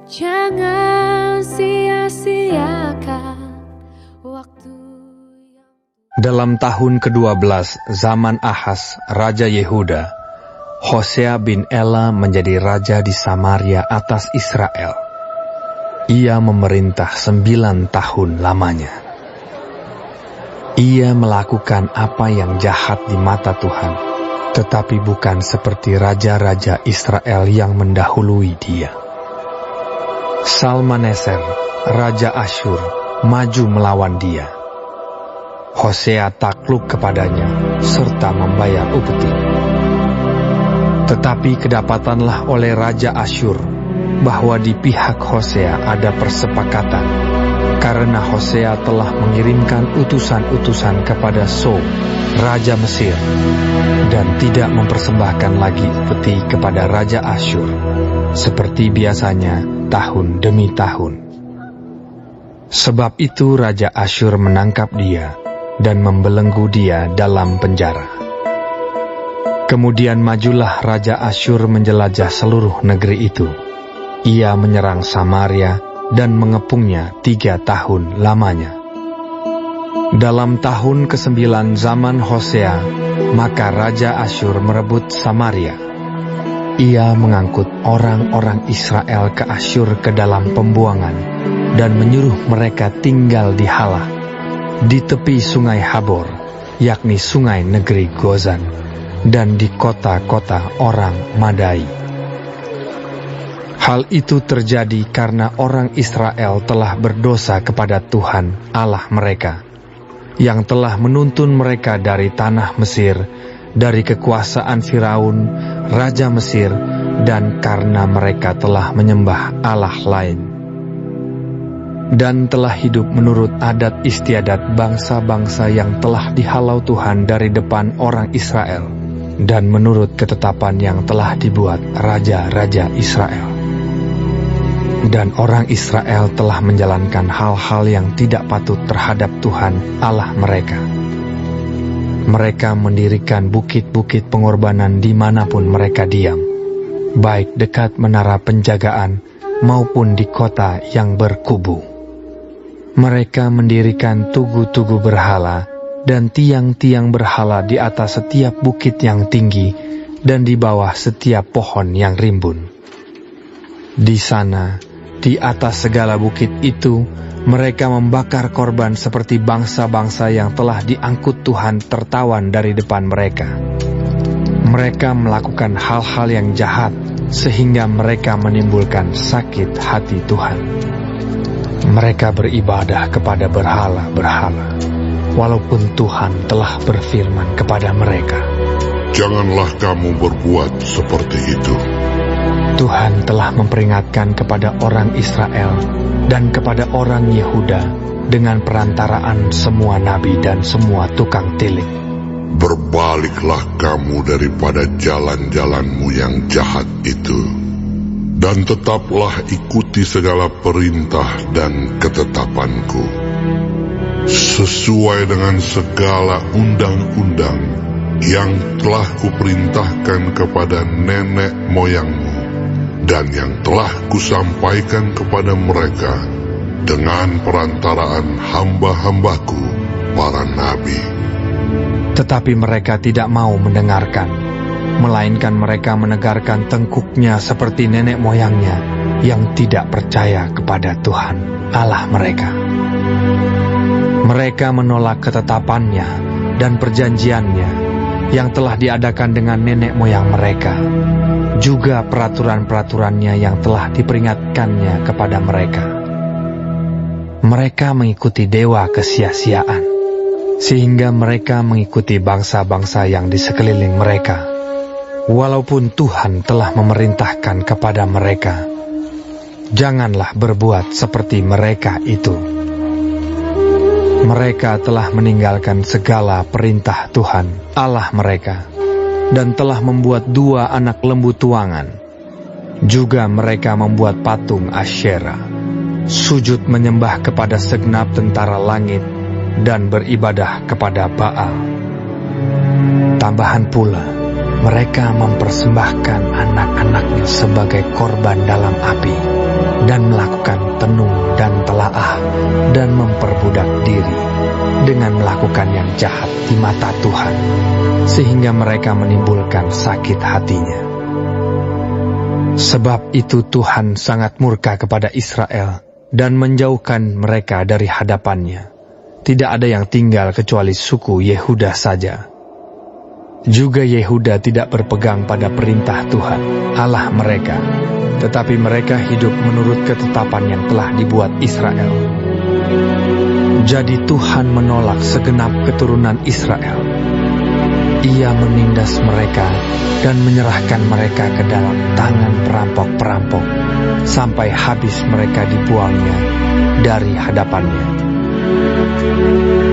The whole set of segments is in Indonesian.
Jangan sia-siakan waktu. Dalam tahun ke-12 zaman Ahas, Raja Yehuda, Hosea bin Ela menjadi raja di Samaria atas Israel. Ia memerintah 9 tahun lamanya. Ia melakukan apa yang jahat di mata Tuhan, tetapi bukan seperti raja-raja Israel yang mendahului dia. Salmaneser, Raja Asyur, maju melawan dia. Hosea takluk kepadanya, serta membayar upeti. Tetapi kedapatanlah oleh Raja Asyur, bahwa di pihak Hosea ada persepakatan, karena Hosea telah mengirimkan utusan-utusan kepada So, Raja Mesir, dan tidak mempersembahkan lagi upeti kepada Raja Asyur, seperti biasanya tahun demi tahun. Sebab itu Raja Asyur menangkap dia, dan membelenggu dia dalam penjara. Kemudian majulah Raja Asyur menjelajah seluruh negeri itu. Ia menyerang Samaria dan mengepungnya 3 tahun lamanya. Dalam tahun ke-9 zaman Hosea, maka Raja Asyur merebut Samaria. Ia mengangkut orang-orang Israel ke Asyur ke dalam pembuangan, dan menyuruh mereka tinggal di Halah, di tepi sungai Habor, yakni sungai negeri Gozan, dan di kota-kota orang Madai. Hal itu terjadi karena orang Israel telah berdosa kepada Tuhan Allah mereka, yang telah menuntun mereka dari tanah Mesir, dari kekuasaan Firaun, Raja Mesir, dan karena mereka telah menyembah Allah lain, dan telah hidup menurut adat istiadat bangsa-bangsa yang telah dihalau Tuhan dari depan orang Israel, dan menurut ketetapan yang telah dibuat raja-raja Israel. Dan orang Israel telah menjalankan hal-hal yang tidak patut terhadap Tuhan Allah mereka. Mereka mendirikan bukit-bukit pengorbanan dimanapun mereka diam, baik dekat menara penjagaan maupun di kota yang berkubu. Mereka mendirikan tugu-tugu berhala dan tiang-tiang berhala di atas setiap bukit yang tinggi dan di bawah setiap pohon yang rimbun. Di sana, di atas segala bukit itu, mereka membakar korban seperti bangsa-bangsa yang telah diangkut Tuhan tertawan dari depan mereka. Mereka melakukan hal-hal yang jahat, sehingga mereka menimbulkan sakit hati Tuhan. Mereka beribadah kepada berhala-berhala, walaupun Tuhan telah berfirman kepada mereka, "Janganlah kamu berbuat seperti itu." Tuhan telah memperingatkan kepada orang Israel dan kepada orang Yehuda dengan perantaraan semua nabi dan semua tukang tilik. Berbaliklah kamu daripada jalan-jalanmu yang jahat itu, dan tetaplah ikuti segala perintah dan ketetapanku, sesuai dengan segala undang-undang yang telah kuperintahkan kepada nenek moyangmu, dan yang telah kusampaikan kepada mereka dengan perantaraan hamba-hambaku, para nabi. Tetapi mereka tidak mau mendengarkan, melainkan mereka menegarkan tengkuknya seperti nenek moyangnya yang tidak percaya kepada Tuhan Allah mereka. Mereka menolak ketetapannya dan perjanjiannya yang telah diadakan dengan nenek moyang mereka, juga peraturan-peraturannya yang telah diperingatkannya kepada mereka. Mereka mengikuti dewa kesia-siaan, sehingga mereka mengikuti bangsa-bangsa yang di sekeliling mereka, walaupun Tuhan telah memerintahkan kepada mereka, "Janganlah berbuat seperti mereka itu." Mereka telah meninggalkan segala perintah Tuhan Allah mereka, dan telah membuat 2 anak lembu tuangan. Juga mereka membuat patung Asyera, sujud menyembah kepada segenap tentara langit, dan beribadah kepada Baal. Tambahan pula, mereka mempersembahkan anak-anaknya sebagai korban dalam api, dan melakukan tenung dan telaah dan memperbudak diri dengan melakukan yang jahat di mata Tuhan, sehingga mereka menimbulkan sakit hatinya. Sebab itu Tuhan sangat murka kepada Israel dan menjauhkan mereka dari hadapannya. Tidak ada yang tinggal kecuali suku Yehuda saja. Juga Yehuda tidak berpegang pada perintah Tuhan, Allah mereka, tetapi mereka hidup menurut ketetapan yang telah dibuat Israel. Jadi Tuhan menolak segenap keturunan Israel. Ia menindas mereka dan menyerahkan mereka ke dalam tangan perampok-perampok, sampai habis mereka dibuangnya dari hadapannya.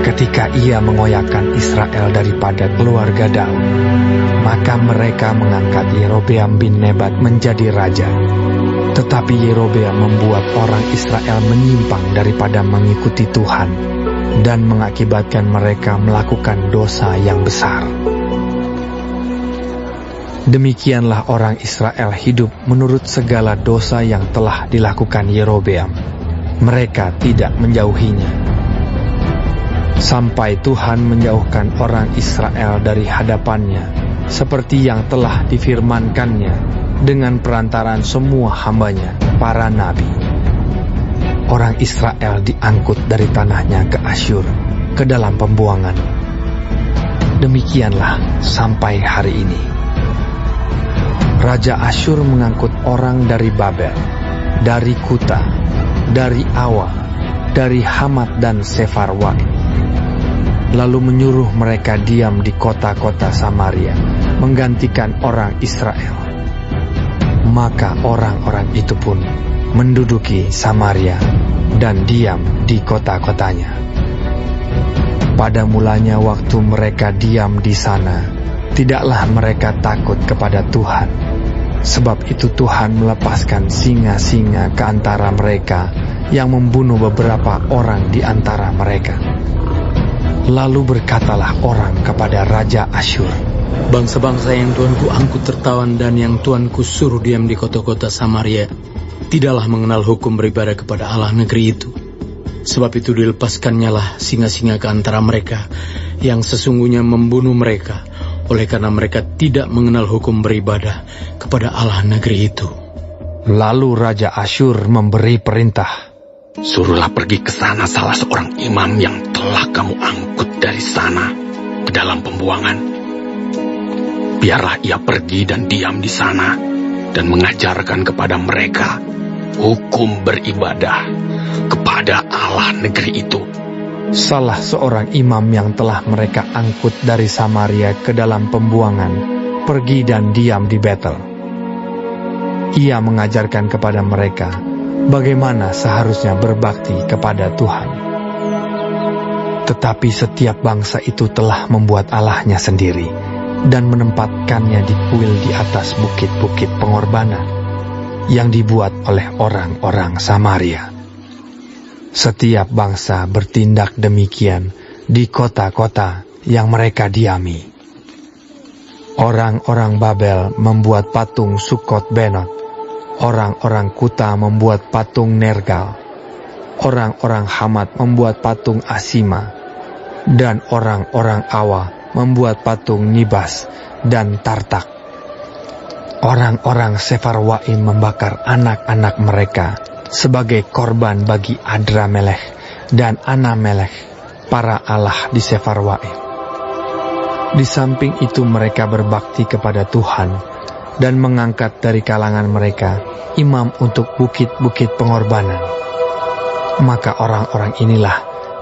Ketika ia mengoyakkan Israel daripada keluarga Daud, maka mereka mengangkat Yerobeam bin Nebat menjadi raja. Tetapi Yerobeam membuat orang Israel menyimpang daripada mengikuti Tuhan dan mengakibatkan mereka melakukan dosa yang besar. Demikianlah orang Israel hidup menurut segala dosa yang telah dilakukan Yerobeam. Mereka tidak menjauhinya. Sampai Tuhan menjauhkan orang Israel dari hadapannya, seperti yang telah difirmankannya dengan perantaraan semua hambanya, para nabi. Orang Israel diangkut dari tanahnya ke Asyur, ke dalam pembuangan. Demikianlah sampai hari ini. Raja Asyur mengangkut orang dari Babel, dari Kuta, dari Awa, dari Hamat dan Sefarwaim, lalu menyuruh mereka diam di kota-kota Samaria, menggantikan orang Israel. Maka orang-orang itu pun menduduki Samaria dan diam di kota-kotanya. Pada mulanya waktu mereka diam di sana, tidaklah mereka takut kepada Tuhan. Sebab itu Tuhan melepaskan singa-singa ke antara mereka yang membunuh beberapa orang di antara mereka. Lalu berkatalah orang kepada Raja Asyur, bangsa-bangsa yang Tuanku angkut tertawan dan yang Tuanku suruh diam di kota-kota Samaria tidaklah mengenal hukum beribadah kepada Allah negeri itu. Sebab itu dilepaskannya lah singa-singa ke antara mereka yang sesungguhnya membunuh mereka, oleh karena mereka tidak mengenal hukum beribadah kepada Allah negeri itu. Lalu Raja Asyur memberi perintah, suruhlah pergi ke sana salah seorang imam yang telah kamu angkut dari sana ke dalam pembuangan. Biarlah ia pergi dan diam di sana dan mengajarkan kepada mereka hukum beribadah kepada Allah negeri itu. Salah seorang imam yang telah mereka angkut dari Samaria ke dalam pembuangan pergi dan diam di Betel. Ia mengajarkan kepada mereka bagaimana seharusnya berbakti kepada Tuhan. Tetapi setiap bangsa itu telah membuat allahnya sendiri dan menempatkannya di kuil di atas bukit-bukit pengorbanan yang dibuat oleh orang-orang Samaria. Setiap bangsa bertindak demikian di kota-kota yang mereka diami. Orang-orang Babel membuat patung Sukot Benot, orang-orang Kuta membuat patung Nergal, orang-orang Hamat membuat patung Asima, dan orang-orang Awa membuat patung Nibas dan Tartak. Orang-orang Sefarwaim membakar anak-anak mereka sebagai korban bagi Adramelech dan Anamelech, para allah di Sefarwaim. Di samping itu mereka berbakti kepada Tuhan dan mengangkat dari kalangan mereka imam untuk bukit-bukit pengorbanan. Maka orang-orang inilah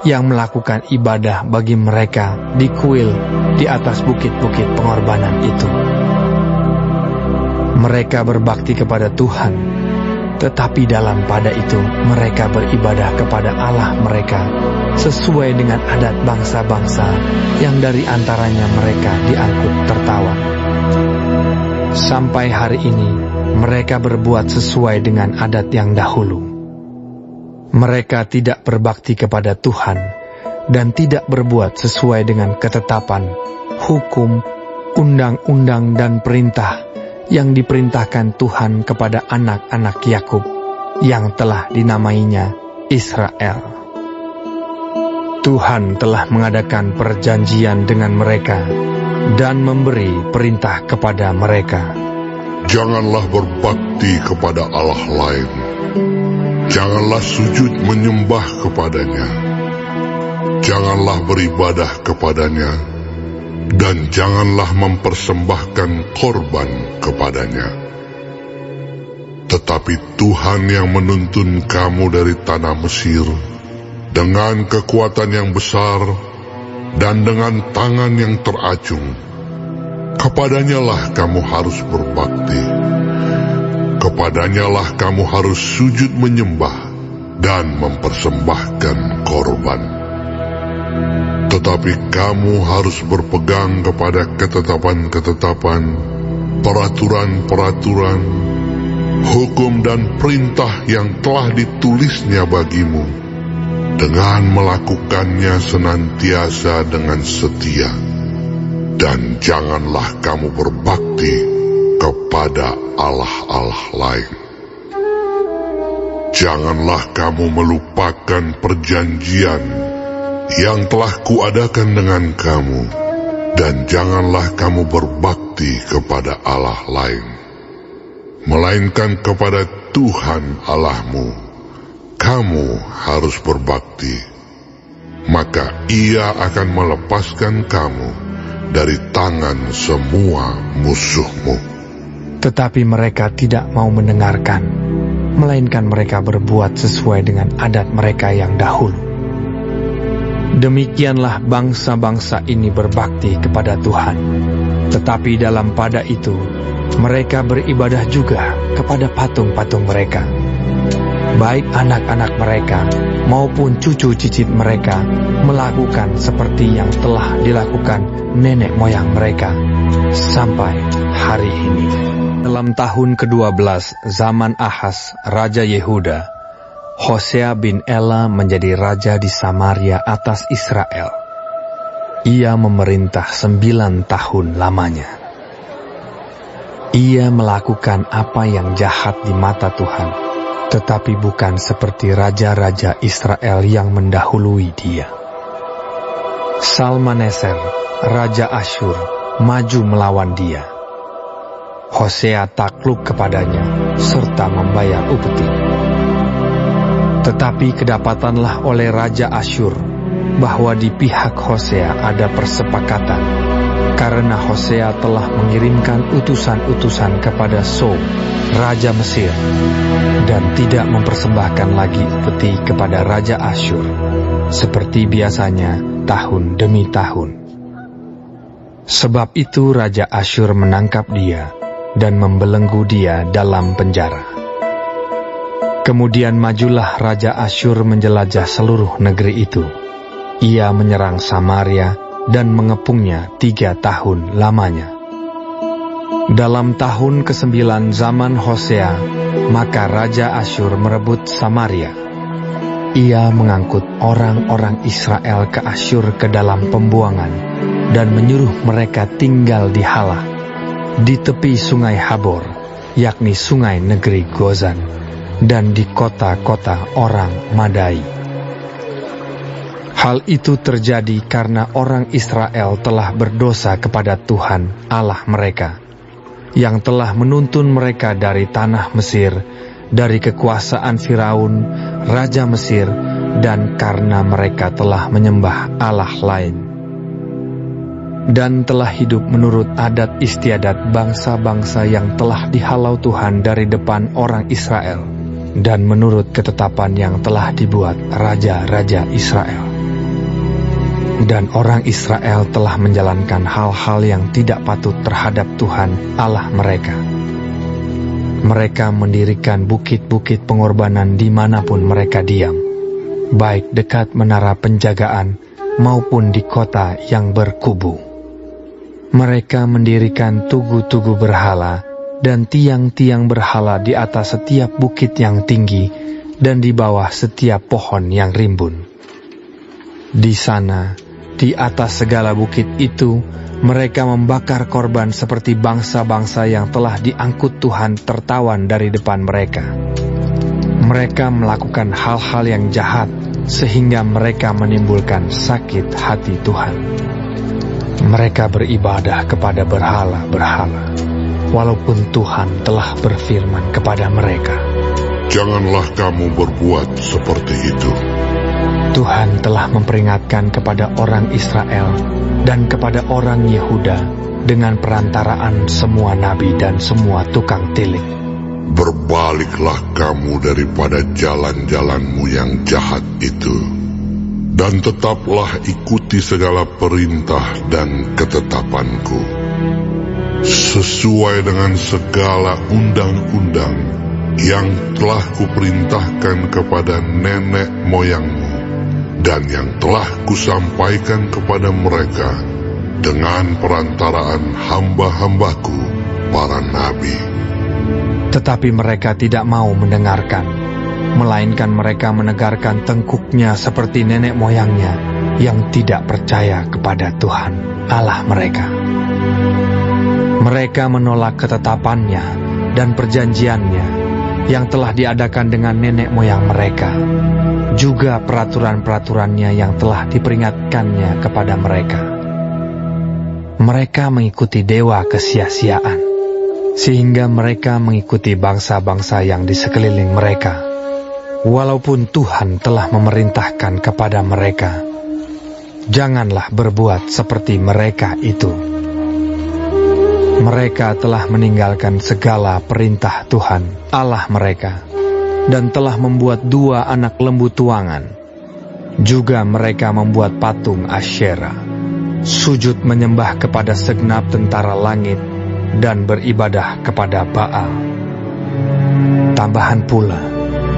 yang melakukan ibadah bagi mereka di kuil di atas bukit-bukit pengorbanan itu. Mereka berbakti kepada Tuhan, tetapi dalam pada itu mereka beribadah kepada Allah mereka sesuai dengan adat bangsa-bangsa yang dari antaranya mereka diangkut tertawan. Sampai hari ini mereka berbuat sesuai dengan adat yang dahulu. Mereka tidak berbakti kepada Tuhan dan tidak berbuat sesuai dengan ketetapan, hukum, undang-undang dan perintah yang diperintahkan Tuhan kepada anak-anak Yakub yang telah dinamainya Israel. Tuhan telah mengadakan perjanjian dengan mereka dan memberi perintah kepada mereka. Janganlah berbakti kepada Allah lain. Janganlah sujud menyembah kepadanya. Janganlah beribadah kepadanya. Dan janganlah mempersembahkan korban kepadanya. Tetapi Tuhan yang menuntun kamu dari tanah Mesir dengan kekuatan yang besar dan dengan tangan yang teracung, kepadanyalah kamu harus berbakti. Kepadanyalah kamu harus sujud menyembah dan mempersembahkan korban. Tetapi kamu harus berpegang kepada ketetapan-ketetapan, peraturan-peraturan, hukum dan perintah yang telah ditulisnya bagimu, dengan melakukannya senantiasa dengan setia. Dan janganlah kamu berbakti kepada allah-allah lain. Janganlah kamu melupakan perjanjian yang telah kuadakan dengan kamu, dan janganlah kamu berbakti kepada allah lain, melainkan kepada Tuhan Allahmu kamu harus berbakti. Maka Ia akan melepaskan kamu dari tangan semua musuhmu. Tetapi mereka tidak mau mendengarkan, melainkan mereka berbuat sesuai dengan adat mereka yang dahulu. Demikianlah bangsa-bangsa ini berbakti kepada Tuhan. Tetapi dalam pada itu, mereka beribadah juga kepada patung-patung mereka. Baik anak-anak mereka maupun cucu cicit mereka melakukan seperti yang telah dilakukan nenek moyang mereka sampai hari ini. Dalam tahun ke-12 zaman Ahaz, Raja Yehuda, Hosea bin Ela menjadi raja di Samaria atas Israel. Ia memerintah 9 tahun lamanya. Ia melakukan apa yang jahat di mata Tuhan, tetapi bukan seperti raja-raja Israel yang mendahului dia. Salmaneser, Raja Asyur, maju melawan dia. Hosea takluk kepadanya, serta membayar upeti. Tetapi kedapatanlah oleh Raja Asyur bahwa di pihak Hosea ada persepakatan, karena Hosea telah mengirimkan utusan-utusan kepada So, Raja Mesir, dan tidak mempersembahkan lagi upeti kepada Raja Asyur, seperti biasanya tahun demi tahun. Sebab itu Raja Asyur menangkap dia dan membelenggu dia dalam penjara. Kemudian majulah Raja Asyur menjelajah seluruh negeri itu. Ia menyerang Samaria dan mengepungnya 3 tahun lamanya. Dalam tahun ke-9 zaman Hosea, maka Raja Asyur merebut Samaria. Ia mengangkut orang-orang Israel ke Asyur ke dalam pembuangan dan menyuruh mereka tinggal di Halah, di tepi sungai Habor, yakni sungai negeri Gozan, dan di kota-kota orang Madai. Hal itu terjadi karena orang Israel telah berdosa kepada Tuhan Allah mereka, yang telah menuntun mereka dari tanah Mesir, dari kekuasaan Firaun, Raja Mesir, dan karena mereka telah menyembah Allah lain, dan telah hidup menurut adat istiadat bangsa-bangsa yang telah dihalau Tuhan dari depan orang Israel, dan menurut ketetapan yang telah dibuat raja-raja Israel. Dan orang Israel telah menjalankan hal-hal yang tidak patut terhadap Tuhan Allah mereka. Mereka mendirikan bukit-bukit pengorbanan dimanapun mereka diam, baik dekat menara penjagaan maupun di kota yang berkubu. Mereka mendirikan tugu-tugu berhala dan tiang-tiang berhala di atas setiap bukit yang tinggi dan di bawah setiap pohon yang rimbun. Di sana, di atas segala bukit itu, mereka membakar korban seperti bangsa-bangsa yang telah diangkut Tuhan tertawan dari depan mereka. Mereka melakukan hal-hal yang jahat sehingga mereka menimbulkan sakit hati Tuhan. Mereka beribadah kepada berhala-berhala, walaupun Tuhan telah berfirman kepada mereka, "Janganlah kamu berbuat seperti itu." Tuhan telah memperingatkan kepada orang Israel dan kepada orang Yehuda dengan perantaraan semua nabi dan semua tukang tilik. Berbaliklah kamu daripada jalan-jalanmu yang jahat itu, dan tetaplah ikuti segala perintah dan ketetapanku, sesuai dengan segala undang-undang yang telah kuperintahkan kepada nenek moyangmu, dan yang telah kusampaikan kepada mereka dengan perantaraan hamba-hambaku, para nabi. Tetapi mereka tidak mau mendengarkan, melainkan mereka menegarkan tengkuknya seperti nenek moyangnya yang tidak percaya kepada Tuhan Allah mereka. Mereka menolak ketetapannya dan perjanjiannya yang telah diadakan dengan nenek moyang mereka, juga peraturan-peraturannya yang telah diperingatkannya kepada mereka. Mereka mengikuti dewa kesia-siaan, sehingga mereka mengikuti bangsa-bangsa yang di sekeliling mereka, walaupun Tuhan telah memerintahkan kepada mereka, "Janganlah berbuat seperti mereka itu." Mereka telah meninggalkan segala perintah Tuhan Allah mereka, dan telah membuat 2 anak lembu tuangan. Juga mereka membuat patung Asyera, sujud menyembah kepada segenap tentara langit, dan beribadah kepada Baal. Tambahan pula,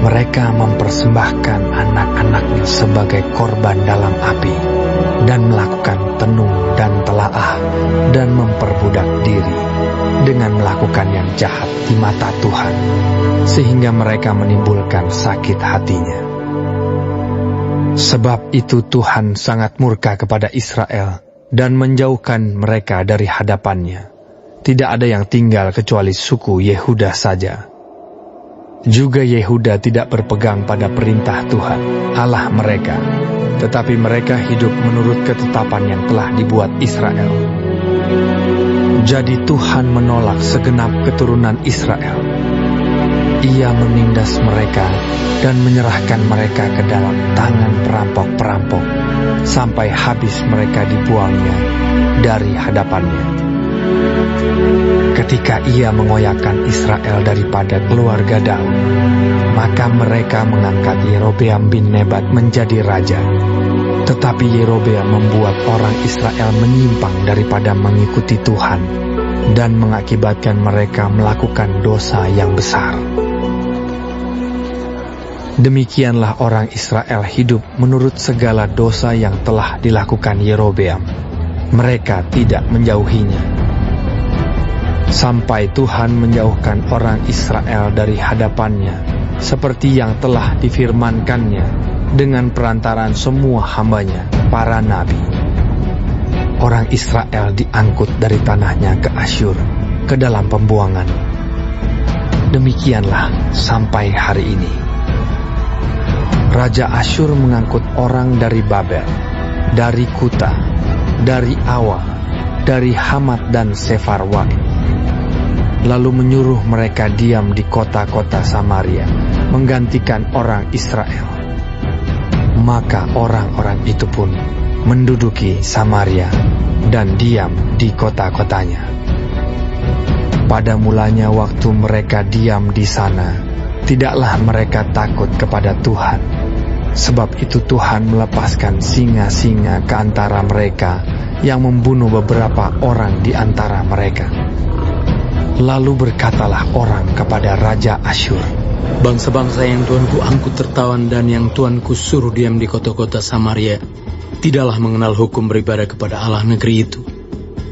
mereka mempersembahkan anak-anaknya sebagai korban dalam api, dan melakukan tenung dan telaah, dan memperbudak diri dengan melakukan yang jahat di mata Tuhan, sehingga mereka menimbulkan sakit hatinya. Sebab itu Tuhan sangat murka kepada Israel dan menjauhkan mereka dari hadapannya. Tidak ada yang tinggal kecuali suku Yehuda saja. Juga Yehuda tidak berpegang pada perintah Tuhan Allah mereka, tetapi mereka hidup menurut ketetapan yang telah dibuat Israel. Jadi Tuhan menolak segenap keturunan Israel. Ia menindas mereka dan menyerahkan mereka ke dalam tangan perampok-perampok, sampai habis mereka dibuangnya dari hadapannya. Ketika ia mengoyakkan Israel daripada keluarga Daud, maka mereka mengangkat Yerobeam bin Nebat menjadi raja. Tetapi Yerobeam membuat orang Israel menyimpang daripada mengikuti Tuhan, dan mengakibatkan mereka melakukan dosa yang besar. Demikianlah orang Israel hidup menurut segala dosa yang telah dilakukan Yerobeam. Mereka tidak menjauhinya, sampai Tuhan menjauhkan orang Israel dari hadapannya, seperti yang telah difirmankannya dengan perantaraan semua hambanya, para nabi. Orang Israel diangkut dari tanahnya ke Asyur, ke dalam pembuangan. Demikianlah sampai hari ini. Raja Asyur mengangkut orang dari Babel, dari Kuta, dari Awa, dari Hamat dan Sefarwak, lalu menyuruh mereka diam di kota-kota Samaria, menggantikan orang Israel. Maka orang-orang itu pun menduduki Samaria dan diam di kota-kotanya. Pada mulanya waktu mereka diam di sana, tidaklah mereka takut kepada Tuhan. Sebab itu Tuhan melepaskan singa-singa ke antara mereka, yang membunuh beberapa orang di antara mereka. Lalu berkatalah orang kepada Raja Asyur, "Bangsa-bangsa yang Tuanku angkut tertawan dan yang Tuanku suruh diam di kota-kota Samaria, tidaklah mengenal hukum beribadah kepada Allah negeri itu.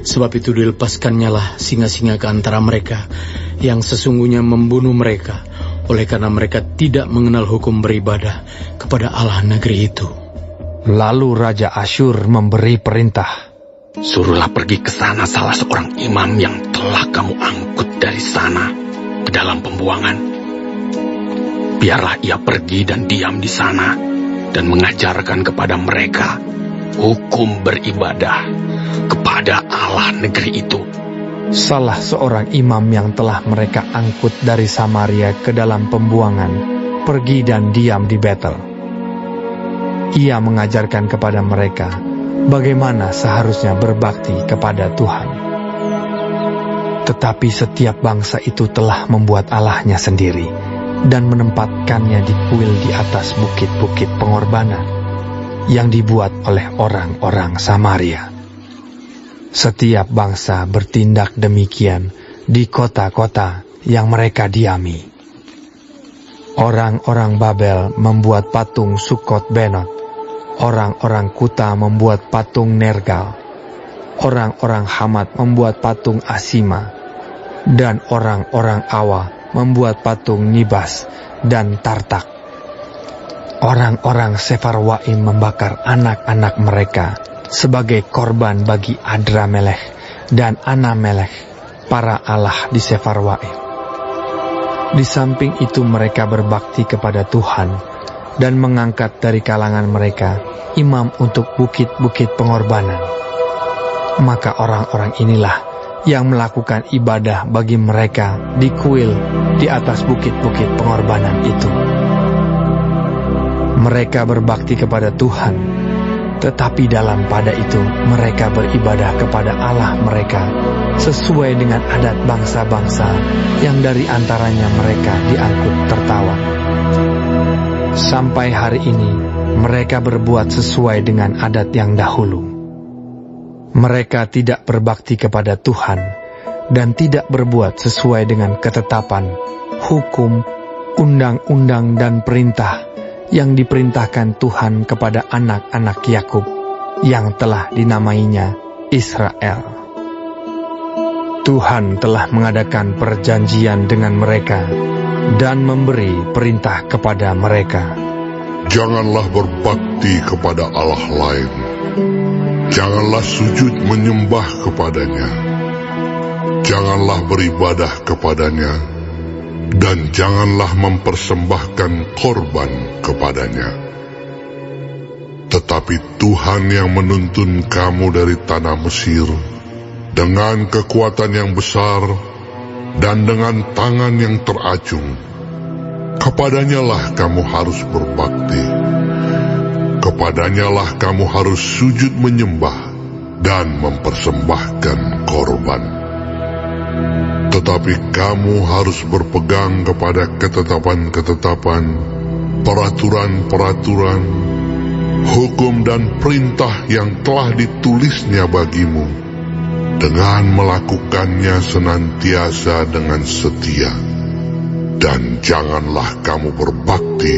Sebab itu dilepaskannyalah singa-singa ke antara mereka, yang sesungguhnya membunuh mereka, oleh karena mereka tidak mengenal hukum beribadah kepada Allah negeri itu." Lalu Raja Asyur memberi perintah, Suruhlah pergi ke sana salah seorang imam yang telah kamu angkut dari sana ke dalam pembuangan. biarlah ia pergi dan diam di sana dan mengajarkan kepada mereka hukum beribadah kepada Allah negeri itu. Salah seorang imam yang telah mereka angkut dari Samaria ke dalam pembuangan pergi dan diam di Betel. Ia mengajarkan kepada mereka bagaimana seharusnya berbakti kepada Tuhan. Tetapi setiap bangsa itu telah membuat allahnya sendiri dan menempatkannya di kuil di atas bukit-bukit pengorbanan yang dibuat oleh orang-orang Samaria. Setiap bangsa bertindak demikian di kota-kota yang mereka diami. Orang-orang Babel membuat patung Sukot Benot, orang-orang Kuta membuat patung Nergal, orang-orang Hamat membuat patung Asima, dan orang-orang Awa membuat patung Nibas dan Tartak. Orang-orang Sefarwaim membakar anak-anak mereka sebagai korban bagi Adramelech dan Anamelech, para allah di Sefarwaim. Di samping itu mereka berbakti kepada Tuhan dan mengangkat dari kalangan mereka imam untuk bukit-bukit pengorbanan. Maka orang-orang inilah yang melakukan ibadah bagi mereka di kuil di atas bukit-bukit pengorbanan itu. Mereka berbakti kepada Tuhan, tetapi dalam pada itu mereka beribadah kepada Allah mereka sesuai dengan adat bangsa-bangsa yang dari antaranya mereka diangkut tertawan. Sampai hari ini mereka berbuat sesuai dengan adat yang dahulu. Mereka tidak berbakti kepada Tuhan dan tidak berbuat sesuai dengan ketetapan, hukum, undang-undang dan perintah yang diperintahkan Tuhan kepada anak-anak Yakub yang telah dinamainya Israel. Tuhan telah mengadakan perjanjian dengan mereka dan memberi perintah kepada mereka. Janganlah berbakti kepada Allah lain. Janganlah sujud menyembah kepadanya. Janganlah beribadah kepadanya. Dan janganlah mempersembahkan korban kepadanya. Tetapi Tuhan yang menuntun kamu dari tanah Mesir dengan kekuatan yang besar dan dengan tangan yang teracung, kepadanyalah kamu harus berbakti. Kepadanyalah kamu harus sujud menyembah dan mempersembahkan korban. Tetapi kamu harus berpegang kepada ketetapan-ketetapan, peraturan-peraturan, hukum dan perintah yang telah ditulisnya bagimu, dengan melakukannya senantiasa dengan setia. Dan janganlah kamu berbakti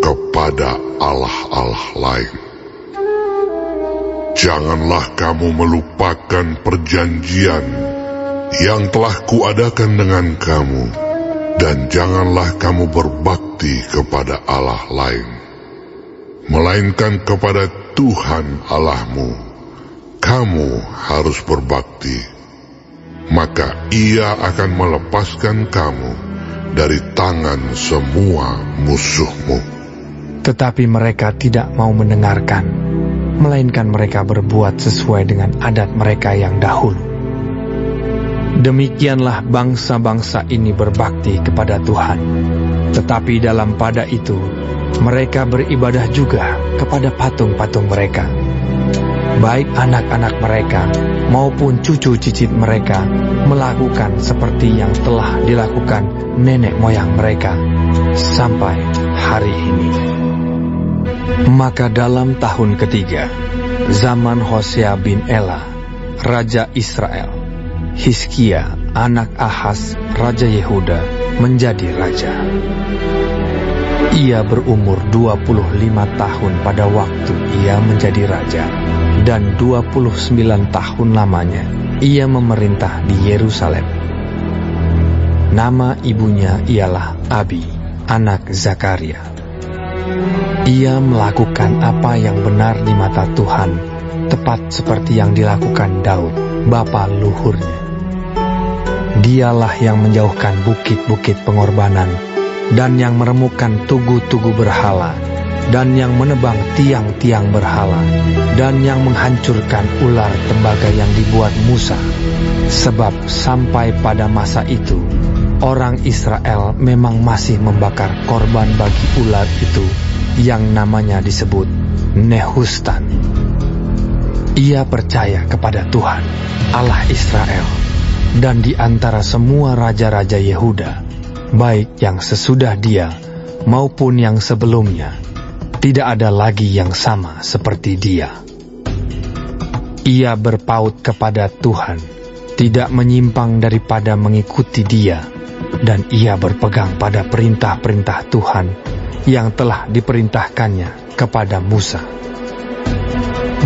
kepada allah-allah lain. Janganlah kamu melupakan perjanjian yang telah kuadakan dengan kamu, dan janganlah kamu berbakti kepada Allah lain, melainkan kepada Tuhan Allahmu. Kamu harus berbakti, maka Ia akan melepaskan kamu dari tangan semua musuhmu. Tetapi mereka tidak mau mendengarkan, melainkan mereka berbuat sesuai dengan adat mereka yang dahulu. Demikianlah bangsa-bangsa ini berbakti kepada Tuhan. Tetapi dalam pada itu, mereka beribadah juga kepada patung-patung mereka. Baik anak-anak mereka maupun cucu cicit mereka melakukan seperti yang telah dilakukan nenek moyang mereka sampai hari ini. Maka dalam tahun ketiga, zaman Hosea bin Ela, Raja Israel, Hizkia, anak Ahaz, Raja Yehuda, menjadi raja. Ia berumur 25 tahun pada waktu ia menjadi raja, dan 29 tahun lamanya ia memerintah di Yerusalem. Nama ibunya ialah Abi, anak Zakaria. Ia melakukan apa yang benar di mata Tuhan, tepat seperti yang dilakukan Daud, bapa luhurnya. Dialah yang menjauhkan bukit-bukit pengorbanan dan yang meremukkan tugu-tugu berhala, dan yang menebang tiang-tiang berhala, dan yang menghancurkan ular tembaga yang dibuat Musa. Sebab sampai pada masa itu, orang Israel memang masih membakar korban bagi ular itu yang namanya disebut Nehustan. Ia percaya kepada Tuhan, Allah Israel, dan di antara semua raja-raja Yehuda, baik yang sesudah dia maupun yang sebelumnya, tidak ada lagi yang sama seperti dia. Ia berpaut kepada Tuhan, tidak menyimpang daripada mengikuti dia, dan ia berpegang pada perintah-perintah Tuhan yang telah diperintahkannya kepada Musa.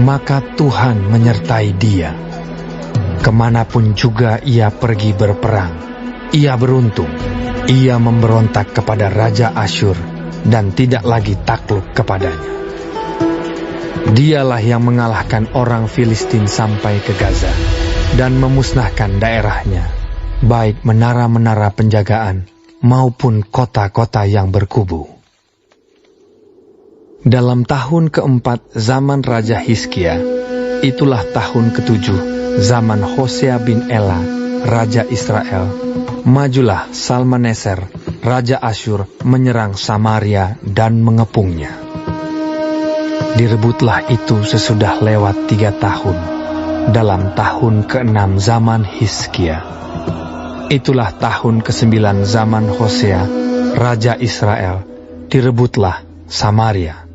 Maka Tuhan menyertai dia. Kemanapun juga ia pergi berperang, ia beruntung. Ia memberontak kepada Raja Asyur dan tidak lagi takluk kepadanya. Dialah yang mengalahkan orang Filistin sampai ke Gaza dan memusnahkan daerahnya, baik menara-menara penjagaan maupun kota-kota yang berkubu. Dalam tahun keempat zaman Raja Hizkia, itulah tahun ketujuh zaman Hosea bin Ela, Raja Israel, majulah Salmaneser, Raja Asyur, menyerang Samaria dan mengepungnya. Direbutlah itu sesudah lewat 3 tahun, dalam tahun ke-6 zaman Hizkia. Itulah tahun ke-9 zaman Hosea, Raja Israel, direbutlah Samaria.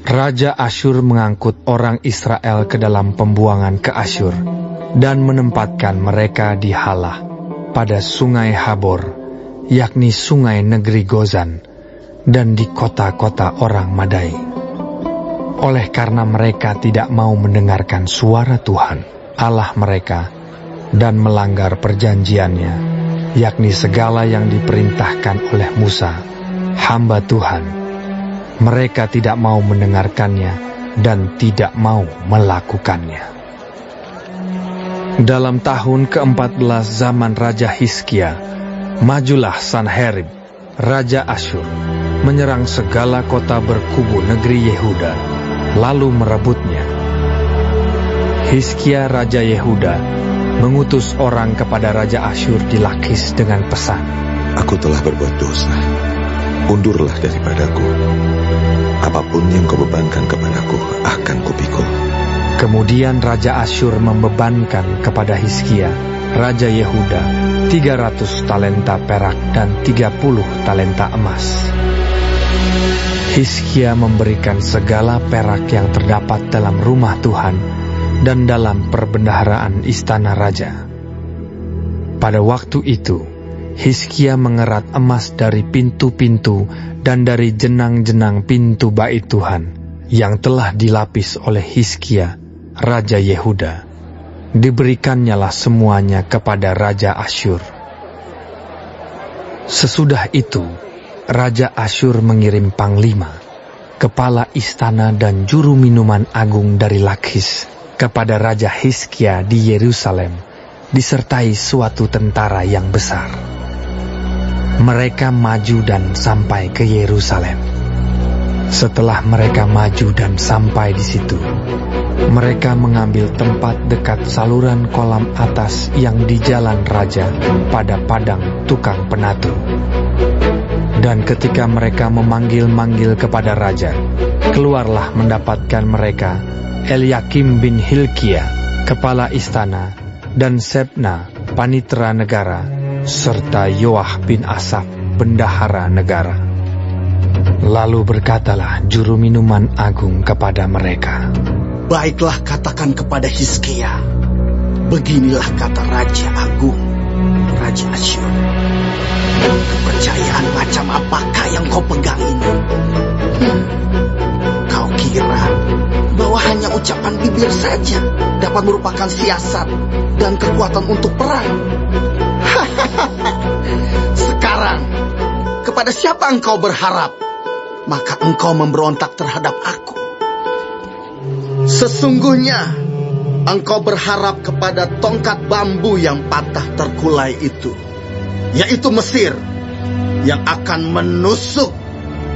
Raja Asyur mengangkut orang Israel ke dalam pembuangan ke Asyur dan menempatkan mereka di Halah pada sungai Habor, yakni sungai negeri Gozan, dan di kota-kota orang Madai. Oleh karena mereka tidak mau mendengarkan suara Tuhan, Allah mereka, dan melanggar perjanjiannya, yakni segala yang diperintahkan oleh Musa, hamba Tuhan. Mereka tidak mau mendengarkannya dan tidak mau melakukannya. Dalam tahun ke-14 zaman Raja Hizkia, majulah Sanherib, Raja Asyur, menyerang segala kota berkubu negeri Yehuda, lalu merebutnya. Hizkia Raja Yehuda mengutus orang kepada Raja Asyur di Lakis dengan pesan, "Aku telah berbuat dosa, undurlah daripadaku. Apapun yang kau bebankan kepadaku akan kupikul." Kemudian Raja Asyur membebankan kepada Hizkia, Raja Yehuda, 300 talenta perak dan 30 talenta emas. Hizkia memberikan segala perak yang terdapat dalam rumah Tuhan dan dalam perbendaharaan istana raja. Pada waktu itu, Hizkia mengerat emas dari pintu-pintu dan dari jenang-jenang pintu bait Tuhan yang telah dilapis oleh Hizkia, Raja Yehuda. Diberikannya semuanya kepada Raja Asyur. Sesudah itu, Raja Asyur mengirim panglima, kepala istana dan juru minuman agung dari Lakis kepada Raja Hizkia di Yerusalem, disertai suatu tentara yang besar. Mereka maju dan sampai ke Yerusalem. Setelah mereka maju dan sampai di situ, mereka mengambil tempat dekat saluran kolam atas yang di jalan raja pada padang tukang penatu. Dan ketika mereka memanggil-manggil kepada raja, keluarlah mendapatkan mereka Eliakim bin Hilkia, kepala istana, dan Sebna, panitera negara, serta Yoah bin Asaf, bendahara negara. Lalu berkatalah juru minuman agung kepada mereka, "Baiklah, katakan kepada Hizkia, beginilah kata Raja Agung, Raja Asyur. Kepercayaan macam apakah yang kau pegang ini? Kau kira bahwa hanya ucapan bibir saja dapat merupakan siasat dan kekuatan untuk perang? Sekarang, kepada siapa engkau berharap? Maka engkau memberontak terhadap aku. Sesungguhnya, engkau berharap kepada tongkat bambu yang patah terkulai itu, yaitu Mesir, yang akan menusuk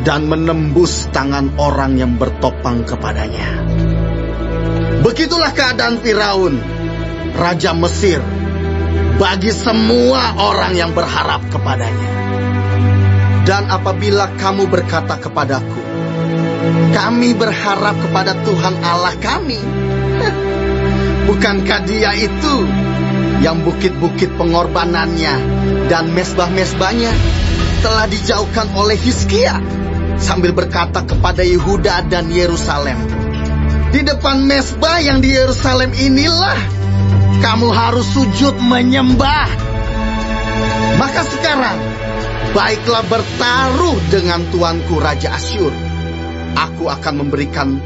dan menembus tangan orang yang bertopang kepadanya. Begitulah keadaan Firaun, Raja Mesir, bagi semua orang yang berharap kepadanya. Dan apabila kamu berkata kepadaku, kami berharap kepada Tuhan Allah kami, bukankah Dia itu yang bukit-bukit pengorbanannya dan mesbah-mesbahnya telah dijauhkan oleh Hizkia, sambil berkata kepada Yehuda dan Yerusalem, di depan mesbah yang di Yerusalem inilah kamu harus sujud menyembah. Maka sekarang baiklah bertaruh dengan tuanku Raja Asyur. Aku akan memberikan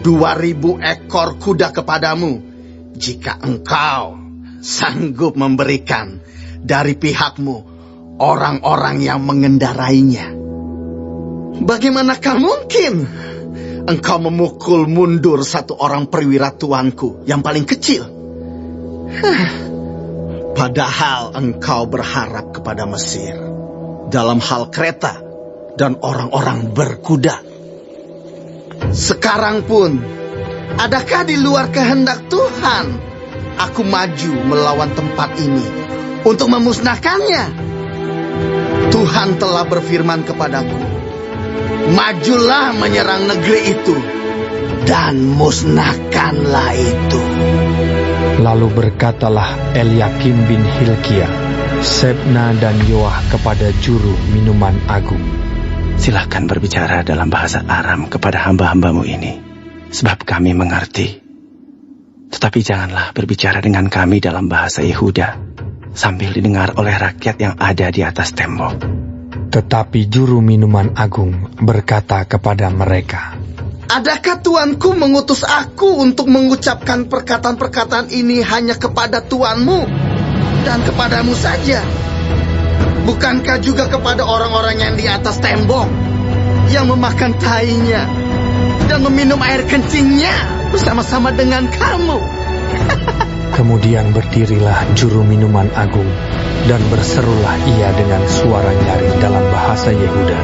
2.000 ekor kuda kepadamu, jika engkau sanggup memberikan dari pihakmu orang-orang yang mengendarainya. Bagaimanakah mungkin engkau memukul mundur satu orang perwira tuanku yang paling kecil? Padahal engkau berharap kepada Mesir dalam hal kereta dan orang-orang berkuda. Sekarang pun, adakah di luar kehendak Tuhan aku maju melawan tempat ini untuk memusnahkannya? Tuhan telah berfirman kepadaku, majulah menyerang negeri itu dan musnahkanlah itu. Lalu berkatalah Eliakim bin Hilkia, Sebna dan Yoah kepada juru minuman agung, Silahkan berbicara dalam bahasa Aram kepada hamba-hambamu ini, sebab kami mengerti. Tetapi janganlah berbicara dengan kami dalam bahasa Yehuda, sambil didengar oleh rakyat yang ada di atas tembok. Tetapi juru minuman agung berkata kepada mereka, adakah tuanku mengutus aku untuk mengucapkan perkataan-perkataan ini hanya kepada tuanmu dan kepadamu saja? Bukankah juga kepada orang-orang yang di atas tembok, yang memakan tainya dan meminum air kencingnya bersama-sama dengan kamu? Kemudian berdirilah juru minuman agung, dan berserulah ia dengan suara nyaring dalam bahasa Yehuda.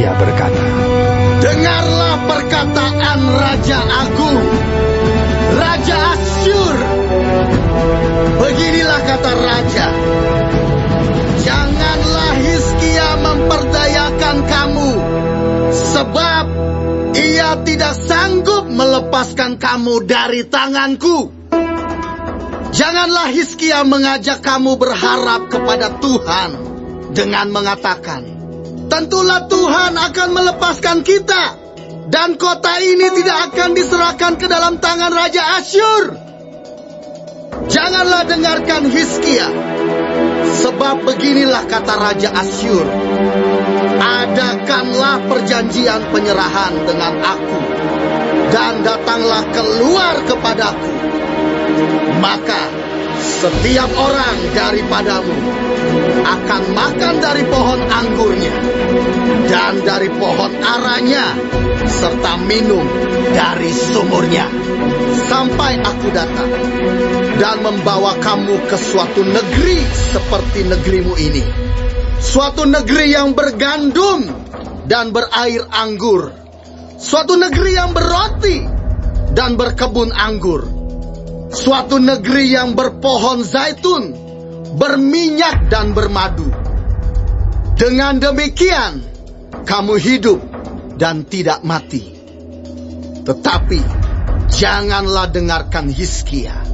Ia berkata, dengarlah perkataan Raja Agung, Raja Asyur. Beginilah kata Raja, janganlah Hizkia memperdayakan kamu, sebab ia tidak sanggup melepaskan kamu dari tanganku. Janganlah Hizkia mengajak kamu berharap kepada Tuhan dengan mengatakan, tentulah Tuhan akan melepaskan kita, dan kota ini tidak akan diserahkan ke dalam tangan Raja Asyur. Janganlah dengarkan Hizkia, sebab beginilah kata Raja Asyur, adakanlah perjanjian penyerahan dengan aku, dan datanglah keluar kepadaku. Maka setiap orang daripadamu akan makan dari pohon anggurnya dan dari pohon aranya, serta minum dari sumurnya, sampai aku datang dan membawa kamu ke suatu negeri seperti negerimu ini, suatu negeri yang bergandum dan berair anggur, suatu negeri yang berroti dan berkebun anggur, suatu negeri yang berpohon zaitun, berminyak dan bermadu. Dengan demikian, kamu hidup dan tidak mati. Tetapi janganlah dengarkan Hizkia,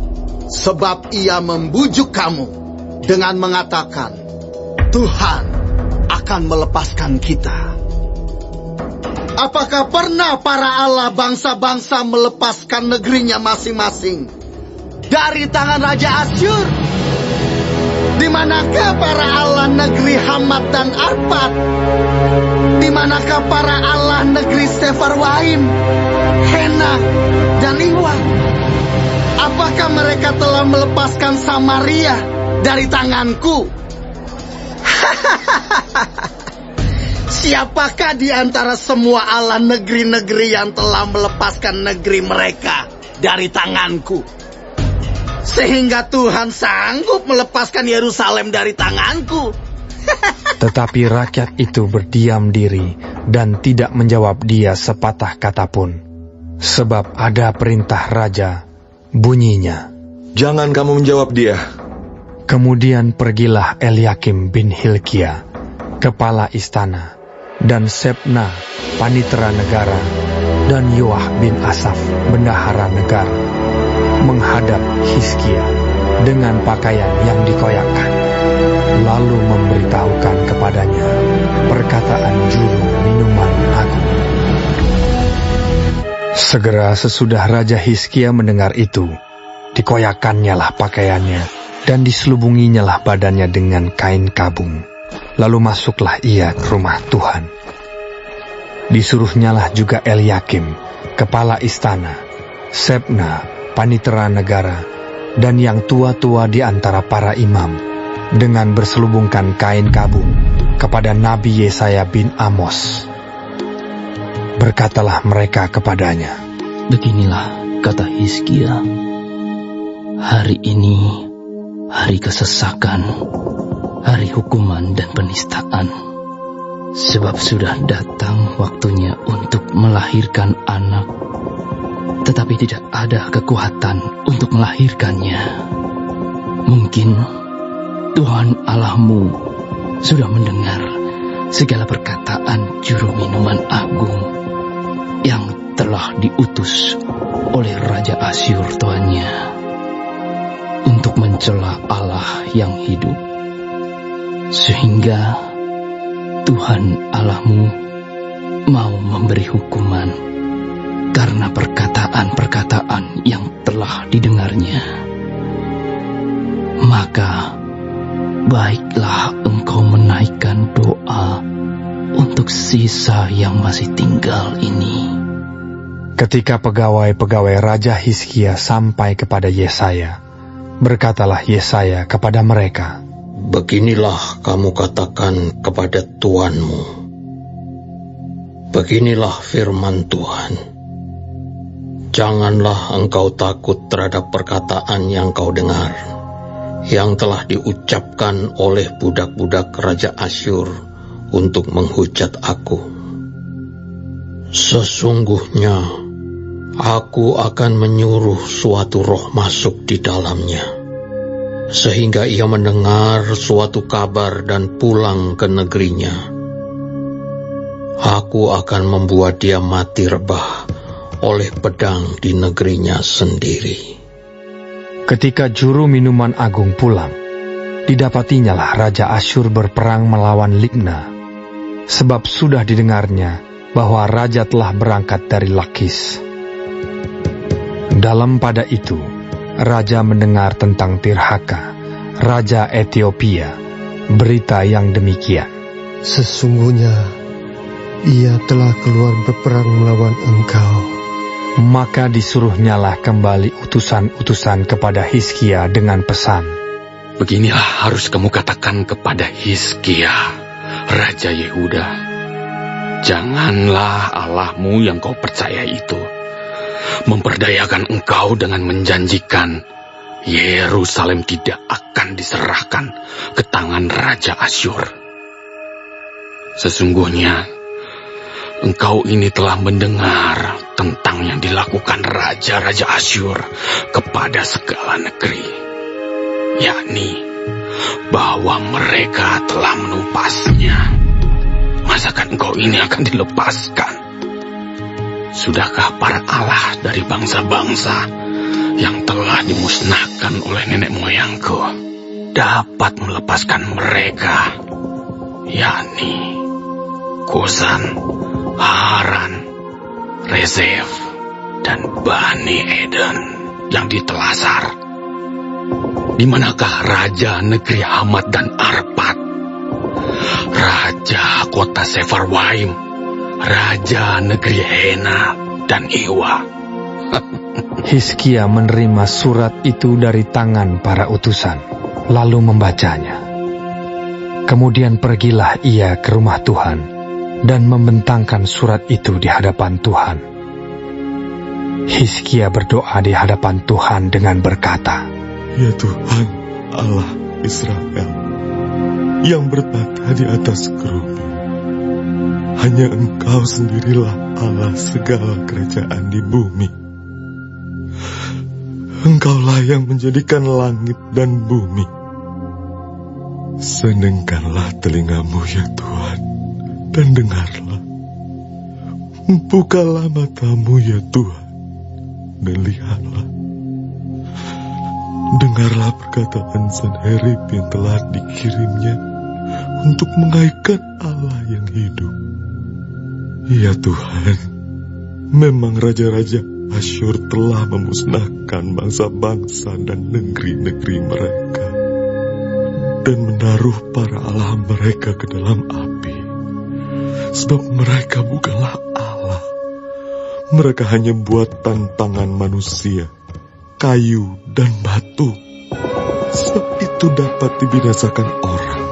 sebab ia membujuk kamu dengan mengatakan, Tuhan akan melepaskan kita. Apakah pernah para Allah bangsa-bangsa melepaskan negerinya masing-masing dari tangan Raja Asyur? Di manakah para Allah negeri Hamat dan Arpad? Di manakah para Allah negeri Sefarwaim, Hena, dan Iwa? Apakah mereka telah melepaskan Samaria dari tanganku? Siapakah di antara semua Allah negeri-negeri yang telah melepaskan negeri mereka dari tanganku, sehingga Tuhan sanggup melepaskan Yerusalem dari tanganku? Tetapi rakyat itu berdiam diri dan tidak menjawab dia sepatah kata pun. Sebab ada perintah raja, bunyinya, "Jangan kamu menjawab dia." Kemudian pergilah Eliakim bin Hilkia, kepala istana, dan Sebna, panitera negara, dan Yoah bin Asaf, bendahara negara, menghadap Hizkia dengan pakaian yang dikoyakkan, lalu memberitahukan kepadanya perkataan juru minuman agung. Segera sesudah Raja Hizkia mendengar itu, dikoyakkannya lah pakaiannya, dan diselubunginya lah badannya dengan kain kabung. Lalu masuklah ia ke rumah Tuhan. Disuruhnyalah juga Eliakim, kepala istana, Sebna, panitera negara, dan yang tua-tua di antara para imam, dengan berselubungkan kain kabung kepada Nabi Yesaya bin Amos. Berkatalah mereka kepadanya, "Beginilah kata Hizkia, hari ini hari kesesakan, hari hukuman dan penistaan. Sebab sudah datang waktunya untuk melahirkan anak, tetapi tidak ada kekuatan untuk melahirkannya. Mungkin Tuhan Allahmu sudah mendengar segala perkataan juru minuman agung yang telah diutus oleh Raja Asyur tuannya untuk mencela Allah yang hidup, sehingga Tuhan Allahmu mau memberi hukuman karena perkataan-perkataan yang telah didengarnya. Maka baiklah engkau menaikkan doa untuk sisa yang masih tinggal ini." Ketika pegawai-pegawai Raja Hizkia sampai kepada Yesaya, berkatalah Yesaya kepada mereka, "Beginilah kamu katakan kepada tuanmu. Beginilah firman Tuhan. Janganlah engkau takut terhadap perkataan yang kau dengar, yang telah diucapkan oleh budak-budak Raja Asyur untuk menghujat aku. Sesungguhnya aku akan menyuruh suatu roh masuk di dalamnya, sehingga ia mendengar suatu kabar dan pulang ke negerinya. Aku akan membuat dia mati rebah oleh pedang di negerinya sendiri." Ketika juru minuman agung pulang, didapatinyalah Raja Asyur berperang melawan Libna, sebab sudah didengarnya bahwa raja telah berangkat dari Lakis. Dalam pada itu, raja mendengar tentang Tirhaka, raja Ethiopia, berita yang demikian, "Sesungguhnya ia telah keluar berperang melawan engkau." Maka disuruhnyalah kembali utusan-utusan kepada Hizkia dengan pesan, "Beginilah harus kamu katakan kepada Hizkia, Raja Yehuda. Janganlah Allahmu yang kau percaya itu memperdayakan engkau dengan menjanjikan Yerusalem tidak akan diserahkan ke tangan Raja Asyur. Sesungguhnya engkau ini telah mendengar tentang yang dilakukan Raja-Raja Asyur kepada segala negeri, yakni bahwa mereka telah menumpasnya. Masakan engkau ini akan dilepaskan? Sudahkah para Allah dari bangsa-bangsa yang telah dimusnahkan oleh nenek moyangku dapat melepaskan mereka, yakni Kusan, Haran, Rezef, dan Bani Eden yang ditelasar? Di manakah raja negeri Hamat dan Arpad, raja kota Sefarwaim, raja negeri Hena dan Iwa?" Hizkia menerima surat itu dari tangan para utusan, lalu membacanya. Kemudian pergilah ia ke rumah Tuhan dan membentangkan surat itu di hadapan Tuhan. Hizkia berdoa di hadapan Tuhan dengan berkata, "Ya Tuhan, Allah Israel, yang bertata di atas kerubi. Hanya Engkau sendirilah Allah segala kerajaan di bumi. Engkaulah yang menjadikan langit dan bumi. Senengkanlah telingamu ya Tuhan, dan dengarlah. Bukalah matamu ya Tuhan, dan lihatlah. Dengarlah perkataan Sanherib yang telah dikirimnya untuk mengaikan Allah yang hidup. Ya Tuhan, memang raja-raja Asyur telah memusnahkan bangsa-bangsa dan negeri-negeri mereka, dan menaruh para allah mereka ke dalam api. Sebab mereka bukanlah Allah. Mereka hanya buatan tangan manusia, kayu dan batu. Sebab itu dapat dibinasakan orang.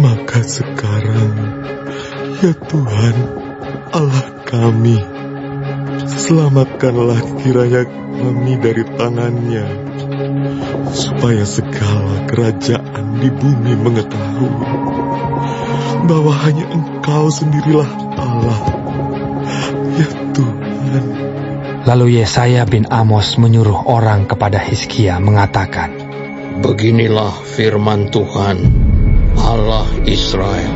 Maka sekarang, ya Tuhan, Allah kami, selamatkanlah kiranya kami dari tangannya, supaya segala kerajaan di bumi mengetahui bahwa hanya Engkau sendirilah Allah, ya Tuhan. Lalu Yesaya bin Amos menyuruh orang kepada Hizkia mengatakan, Beginilah firman Tuhan, Allah Israel.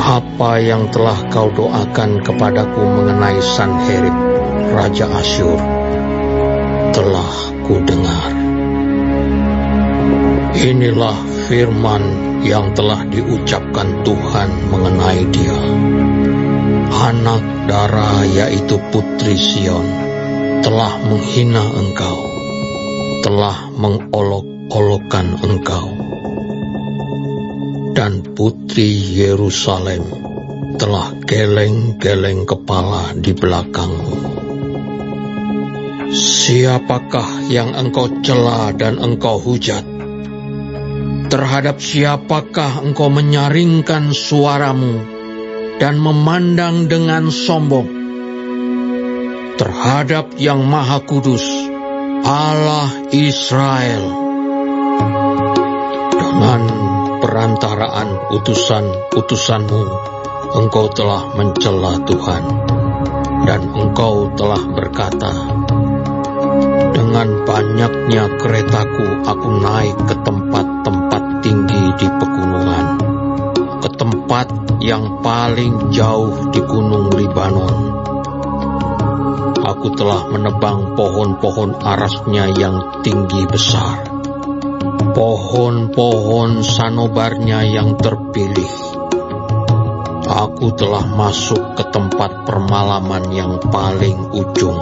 Apa yang telah kau doakan kepadaku mengenai Sanherib, Raja Asyur, telah kudengar. Inilah firman yang telah diucapkan Tuhan mengenai dia. Anak dara, yaitu putri Sion, telah menghina engkau, telah mengolok-olokkan engkau. Dan putri Yerusalem telah geleng-geleng kepala di belakangmu. Siapakah yang engkau cela dan engkau hujat? Terhadap siapakah engkau menyaringkan suaramu dan memandang dengan sombong? Terhadap Yang Maha Kudus, Allah Israel. Dengan perantaraan utusan-utusanmu, engkau telah mencela Tuhan, dan engkau telah berkata, dengan banyaknya keretaku aku naik ke tempat-tempat tinggi di pegunungan, ke tempat yang paling jauh di gunung Libanon. Aku telah menebang pohon-pohon arasnya yang tinggi besar, pohon-pohon sanobarnya yang terpilih. Aku telah masuk ke tempat permalaman yang paling ujung,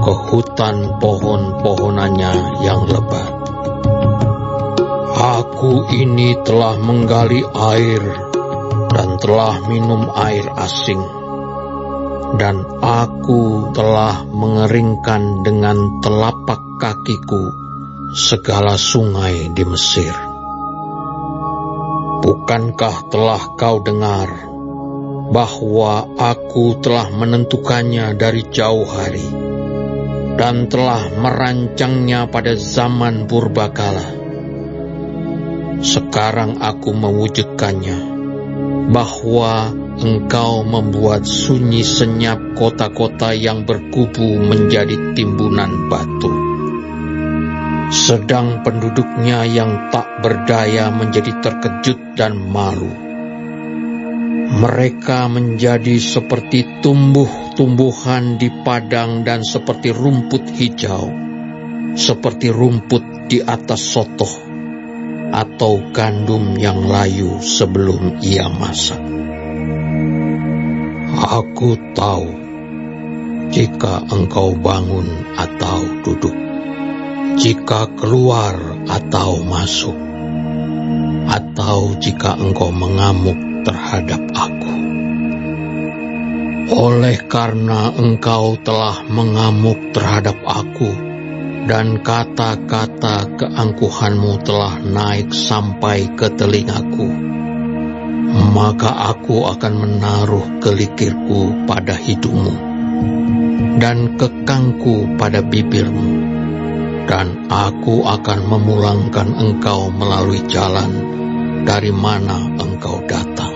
ke hutan pohon-pohonannya yang lebat. Aku ini telah menggali air dan telah minum air asing, dan aku telah mengeringkan dengan telapak kakiku segala sungai di Mesir. Bukankah telah kau dengar bahwa aku telah menentukannya dari jauh hari dan telah merancangnya pada zaman purbakala? Sekarang aku mewujudkannya, bahwa engkau membuat sunyi senyap kota-kota yang berkubu menjadi timbunan batu, sedang penduduknya yang tak berdaya menjadi terkejut dan malu. Mereka menjadi seperti tumbuh-tumbuhan di padang dan seperti rumput hijau, seperti rumput di atas sotoh atau gandum yang layu sebelum ia masak. Aku tahu jika engkau bangun atau duduk, jika keluar atau masuk, atau jika engkau mengamuk terhadap aku. Oleh karena engkau telah mengamuk terhadap aku, dan kata-kata keangkuhanmu telah naik sampai ke telingaku, maka aku akan menaruh kelikirku pada hidungmu dan kekangku pada bibirmu. dan aku akan memulangkan engkau melalui jalan dari mana engkau datang.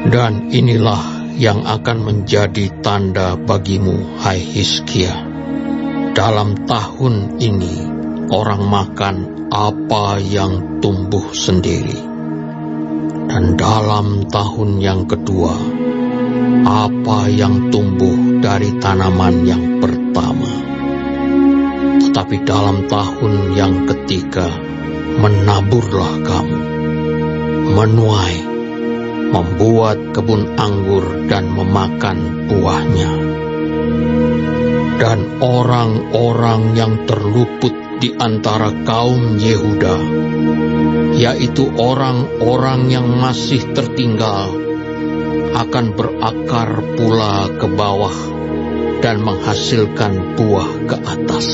Dan inilah yang akan menjadi tanda bagimu, hai Hizkia. Dalam tahun ini orang makan apa yang tumbuh sendiri, dan dalam tahun yang kedua apa yang tumbuh dari tanaman yang pertama. Tetapi dalam tahun yang ketiga menaburlah kamu, menuai, membuat kebun anggur dan memakan buahnya. Dan orang-orang yang terluput di antara kaum Yehuda, yaitu orang-orang yang masih tertinggal, akan berakar pula ke bawah dan menghasilkan buah ke atas.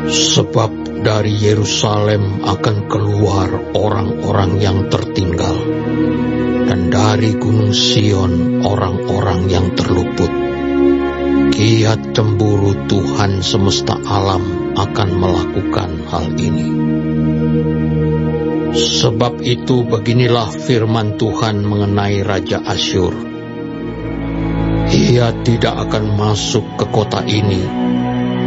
Sebab dari Yerusalem akan keluar orang-orang yang tertinggal, dan dari Gunung Sion orang-orang yang terluput. Kiat cemburu Tuhan semesta alam akan melakukan hal ini. Sebab itu beginilah firman Tuhan mengenai Raja Asyur. Ia tidak akan masuk ke kota ini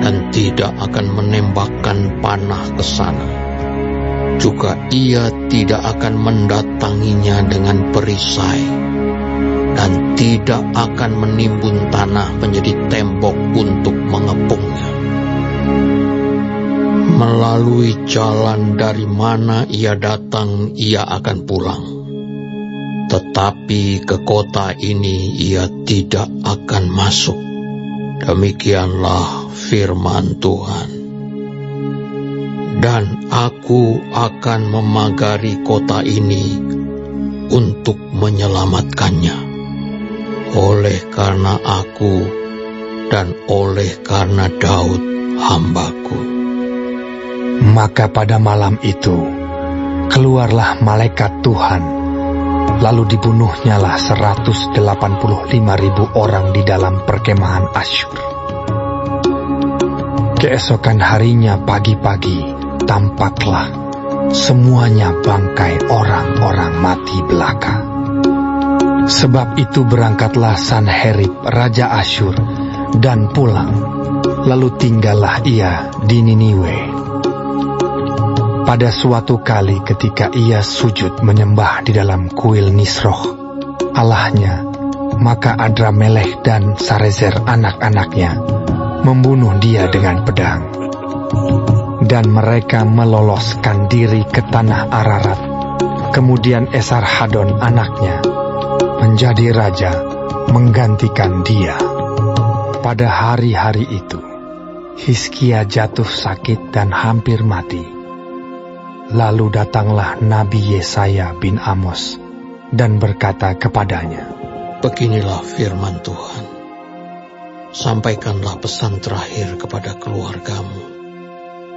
dan tidak akan menembakkan panah ke sana. Juga ia tidak akan mendatanginya dengan perisai, dan tidak akan menimbun tanah menjadi tembok untuk mengepungnya. Melalui jalan dari mana ia datang, ia akan pulang. Tetapi ke kota ini ia tidak akan masuk. Demikianlah firman Tuhan. Dan aku akan memagari kota ini untuk menyelamatkannya, oleh karena aku dan oleh karena Daud hambaku. Maka pada malam itu keluarlah malaikat Tuhan, lalu dibunuhnyalah 185.000 orang di dalam perkemahan Asyur. Keesokan harinya pagi-pagi tampaklah semuanya bangkai orang-orang mati belaka. Sebab itu berangkatlah Sanherib Raja Asyur dan pulang, lalu tinggallah ia di Niniwe. Pada suatu kali ketika ia sujud menyembah di dalam kuil Nisroh, Allahnya, maka Adramelech dan Sarezer anak-anaknya membunuh dia dengan pedang. Dan mereka meloloskan diri ke tanah Ararat. Kemudian Esarhadon anaknya menjadi raja menggantikan dia. Pada hari-hari itu, Hizkia jatuh sakit dan hampir mati. Lalu datanglah Nabi Yesaya bin Amos dan berkata kepadanya, Beginilah firman Tuhan. Sampaikanlah pesan terakhir kepada keluargamu,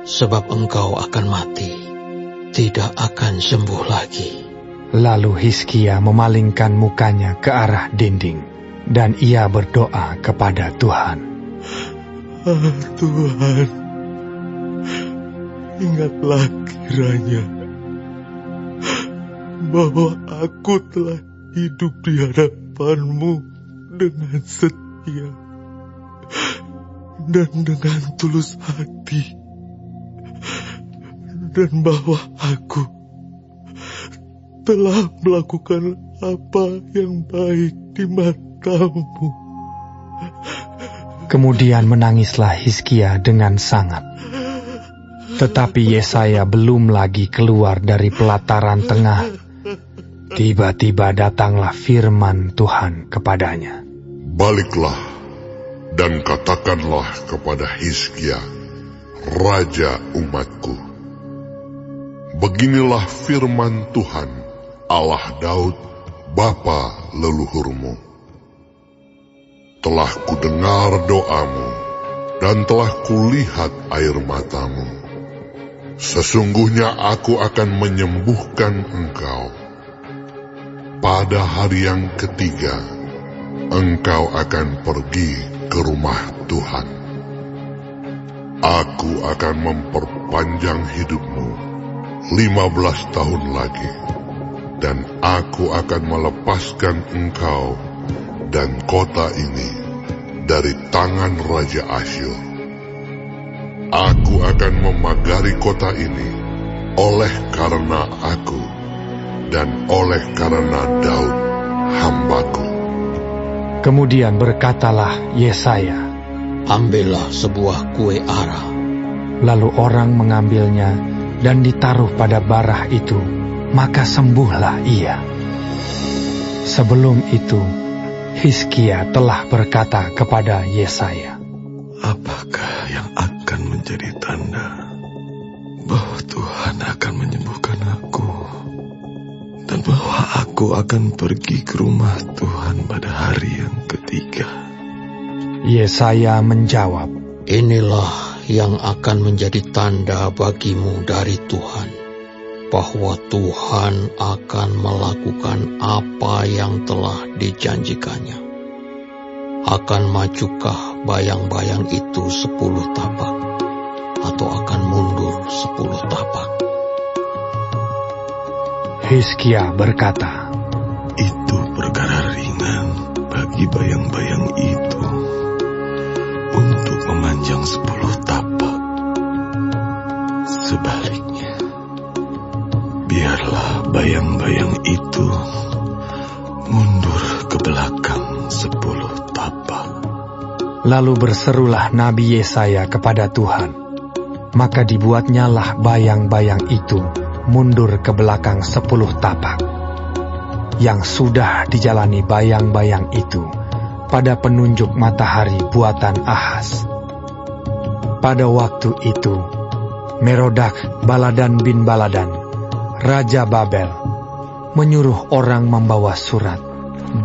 sebab engkau akan mati, tidak akan sembuh lagi. Lalu Hizkia memalingkan mukanya ke arah dinding, dan ia berdoa kepada Tuhan. Tuhan, ingatlah kiranya bahwa aku telah hidup di hadapan-Mu dengan setia dan dengan tulus hati, dan bahwa aku telah melakukan apa yang baik di mata-Mu. Kemudian menangislah Hizkia dengan sangat. Tetapi Yesaya belum lagi keluar dari pelataran tengah. Tiba-tiba datanglah firman Tuhan kepadanya. Baliklah dan katakanlah kepada Hizkia, raja umatku. Beginilah firman Tuhan, Allah Daud, bapa leluhurmu. Telah kudengar doamu dan telah kulihat air matamu. Sesungguhnya aku akan menyembuhkan engkau. Pada hari yang ketiga, engkau akan pergi ke rumah Tuhan. Aku akan memperpanjang hidupmu 15 tahun lagi, dan aku akan melepaskan engkau dan kota ini dari tangan Raja Asyur. Aku akan memagari kota ini oleh karena aku dan oleh karena Daud hambaku. Kemudian berkatalah Yesaya, ambillah sebuah kue ara. Lalu orang mengambilnya dan ditaruh pada barah itu, maka sembuhlah ia. Sebelum itu, Hizkia telah berkata kepada Yesaya, apakah yang akan menjadi tanda bahwa Tuhan akan menyembuhkan aku, dan bahwa aku akan pergi ke rumah Tuhan pada hari yang ketiga? Yesaya menjawab, inilah yang akan menjadi tanda bagimu dari Tuhan, bahwa Tuhan akan melakukan apa yang telah dijanjikannya. Akan majukah bayang-bayang itu 10 tapak, atau akan mundur 10 tapak? Hizkia berkata, itu perkara ringan bagi bayang-bayang itu untuk memanjang 10 tapak. Sebaliknya, biarlah bayang-bayang itu mundur ke belakang 10 tapak. Lalu berserulah Nabi Yesaya kepada Tuhan. Maka dibuatnyalah bayang-bayang itu mundur ke belakang 10 tapak. Yang sudah dijalani bayang-bayang itu pada penunjuk matahari buatan Ahaz. Pada waktu itu, Merodak Baladan bin Baladan, Raja Babel, menyuruh orang membawa surat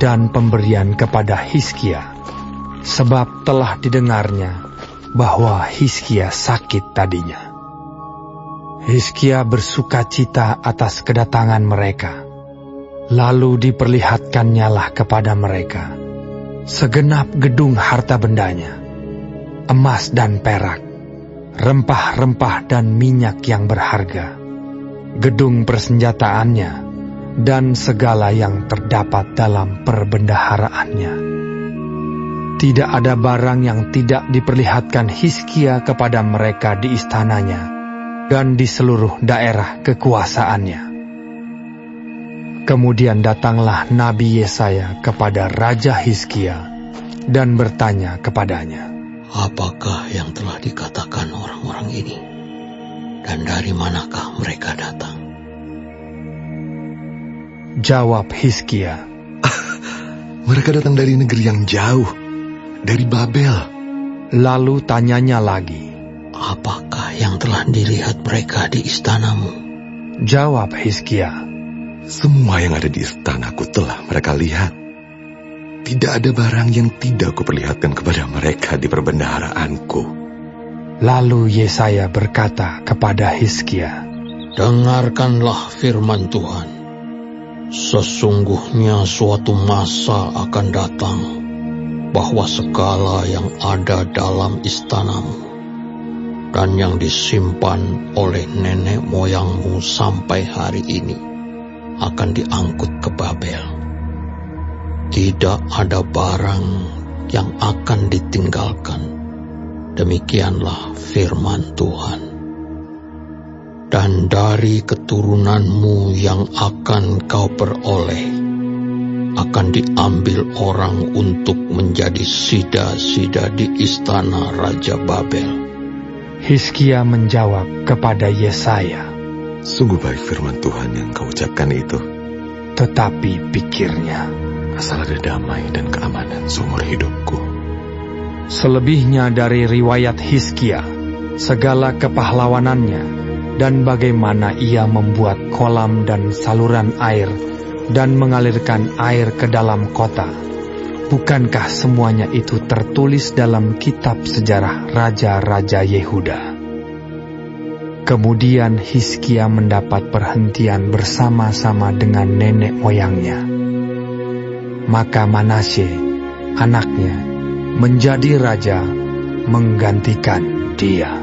dan pemberian kepada Hizkia, sebab telah didengarnya bahwa Hizkia sakit tadinya. Hizkia bersukacita atas kedatangan mereka, lalu diperlihatkannyalah kepada mereka segenap gedung harta bendanya, emas dan perak, rempah-rempah dan minyak yang berharga, gedung persenjataannya, dan segala yang terdapat dalam perbendaharaannya. Tidak ada barang yang tidak diperlihatkan Hizkia kepada mereka di istananya dan di seluruh daerah kekuasaannya. Kemudian datanglah Nabi Yesaya kepada Raja Hizkia dan bertanya kepadanya, apakah yang telah dikatakan orang-orang ini? Dan dari manakah mereka datang? Jawab Hizkia, mereka datang dari negeri yang jauh, dari Babel. Lalu tanyanya lagi, apakah yang telah dilihat mereka di istanamu? Jawab Hizkia, semua yang ada di istanaku telah mereka lihat. Tidak ada barang yang tidak kuperlihatkan kepada mereka di perbendaharaanku. Lalu Yesaya berkata kepada Hizkia, dengarkanlah firman Tuhan. Sesungguhnya suatu masa akan datang, bahwa segala yang ada dalam istanamu dan yang disimpan oleh nenek moyangmu sampai hari ini akan diangkut ke Babel. Tidak ada barang yang akan ditinggalkan. Demikianlah firman Tuhan. Dan dari keturunanmu yang akan kau peroleh, akan diambil orang untuk menjadi sida-sida di istana Raja Babel. Hizkia menjawab kepada Yesaya, sungguh baik firman Tuhan yang kau ucapkan itu. Tetapi pikirnya, asal ada damai dan keamanan seumur hidupku. Selebihnya dari riwayat Hizkia, segala kepahlawanannya, dan bagaimana ia membuat kolam dan saluran air, dan mengalirkan air ke dalam kota. Bukankah semuanya itu tertulis dalam kitab sejarah Raja-Raja Yehuda? Kemudian Hizkia mendapat perhentian bersama-sama dengan nenek moyangnya. Maka Manasye, anaknya, menjadi raja menggantikan dia.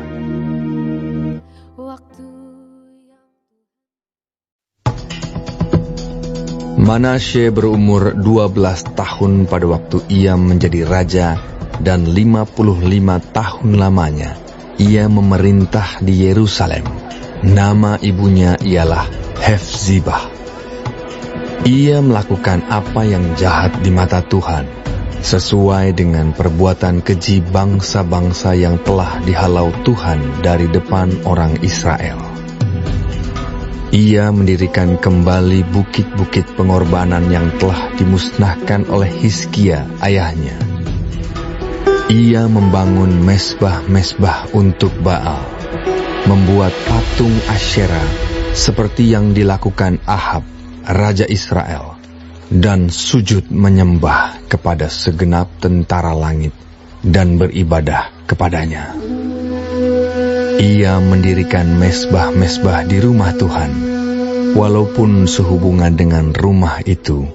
Manasye berumur 12 tahun pada waktu ia menjadi raja, dan 55 tahun lamanya ia memerintah di Yerusalem. Nama ibunya ialah Hefzibah. Ia melakukan apa yang jahat di mata Tuhan, sesuai dengan perbuatan keji bangsa-bangsa yang telah dihalau Tuhan dari depan orang Israel. Ia mendirikan kembali bukit-bukit pengorbanan yang telah dimusnahkan oleh Hizkia ayahnya. Ia membangun mesbah-mesbah untuk Baal, membuat patung Asyera seperti yang dilakukan Ahab, raja Israel, dan sujud menyembah kepada segenap tentara langit dan beribadah kepadanya. Ia mendirikan mesbah-mesbah di rumah Tuhan, walaupun sehubungan dengan rumah itu,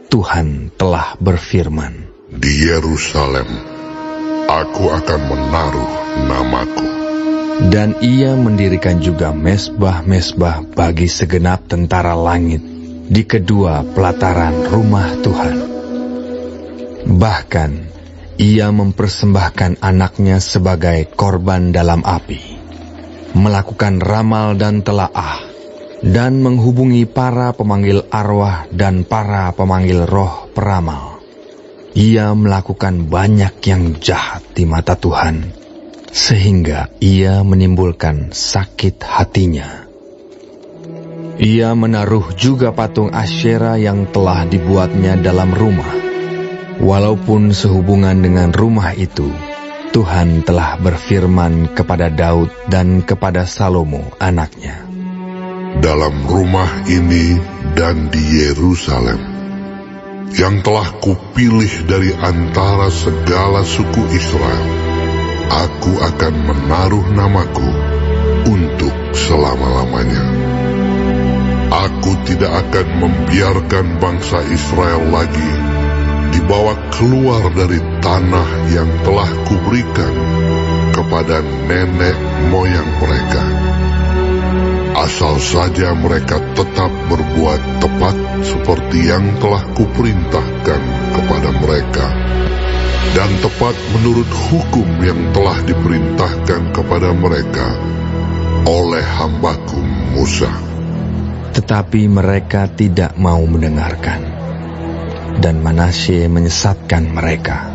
Tuhan telah berfirman, Di Yerusalem, aku akan menaruh namaku. Dan ia mendirikan juga mesbah-mesbah bagi segenap tentara langit di kedua pelataran rumah Tuhan. Bahkan, ia mempersembahkan anaknya sebagai korban dalam api, melakukan ramal dan telaah, dan menghubungi para pemanggil arwah dan para pemanggil roh peramal. Ia melakukan banyak yang jahat di mata Tuhan, sehingga ia menimbulkan sakit hatinya. Ia menaruh juga patung Asyera yang telah dibuatnya dalam rumah, walaupun sehubungan dengan rumah itu, Tuhan telah berfirman kepada Daud dan kepada Salomo anaknya, Dalam rumah ini dan di Yerusalem, yang telah kupilih dari antara segala suku Israel, aku akan menaruh namaku untuk selama-lamanya. Aku tidak akan membiarkan bangsa Israel lagi dibawa keluar dari tanah yang telah kuberikan kepada nenek moyang mereka, asal saja mereka tetap berbuat tepat seperti yang telah kuperintahkan kepada mereka, dan tepat menurut hukum yang telah diperintahkan kepada mereka oleh hambaku Musa. Tetapi mereka tidak mau mendengarkan, dan Manasye menyesatkan mereka,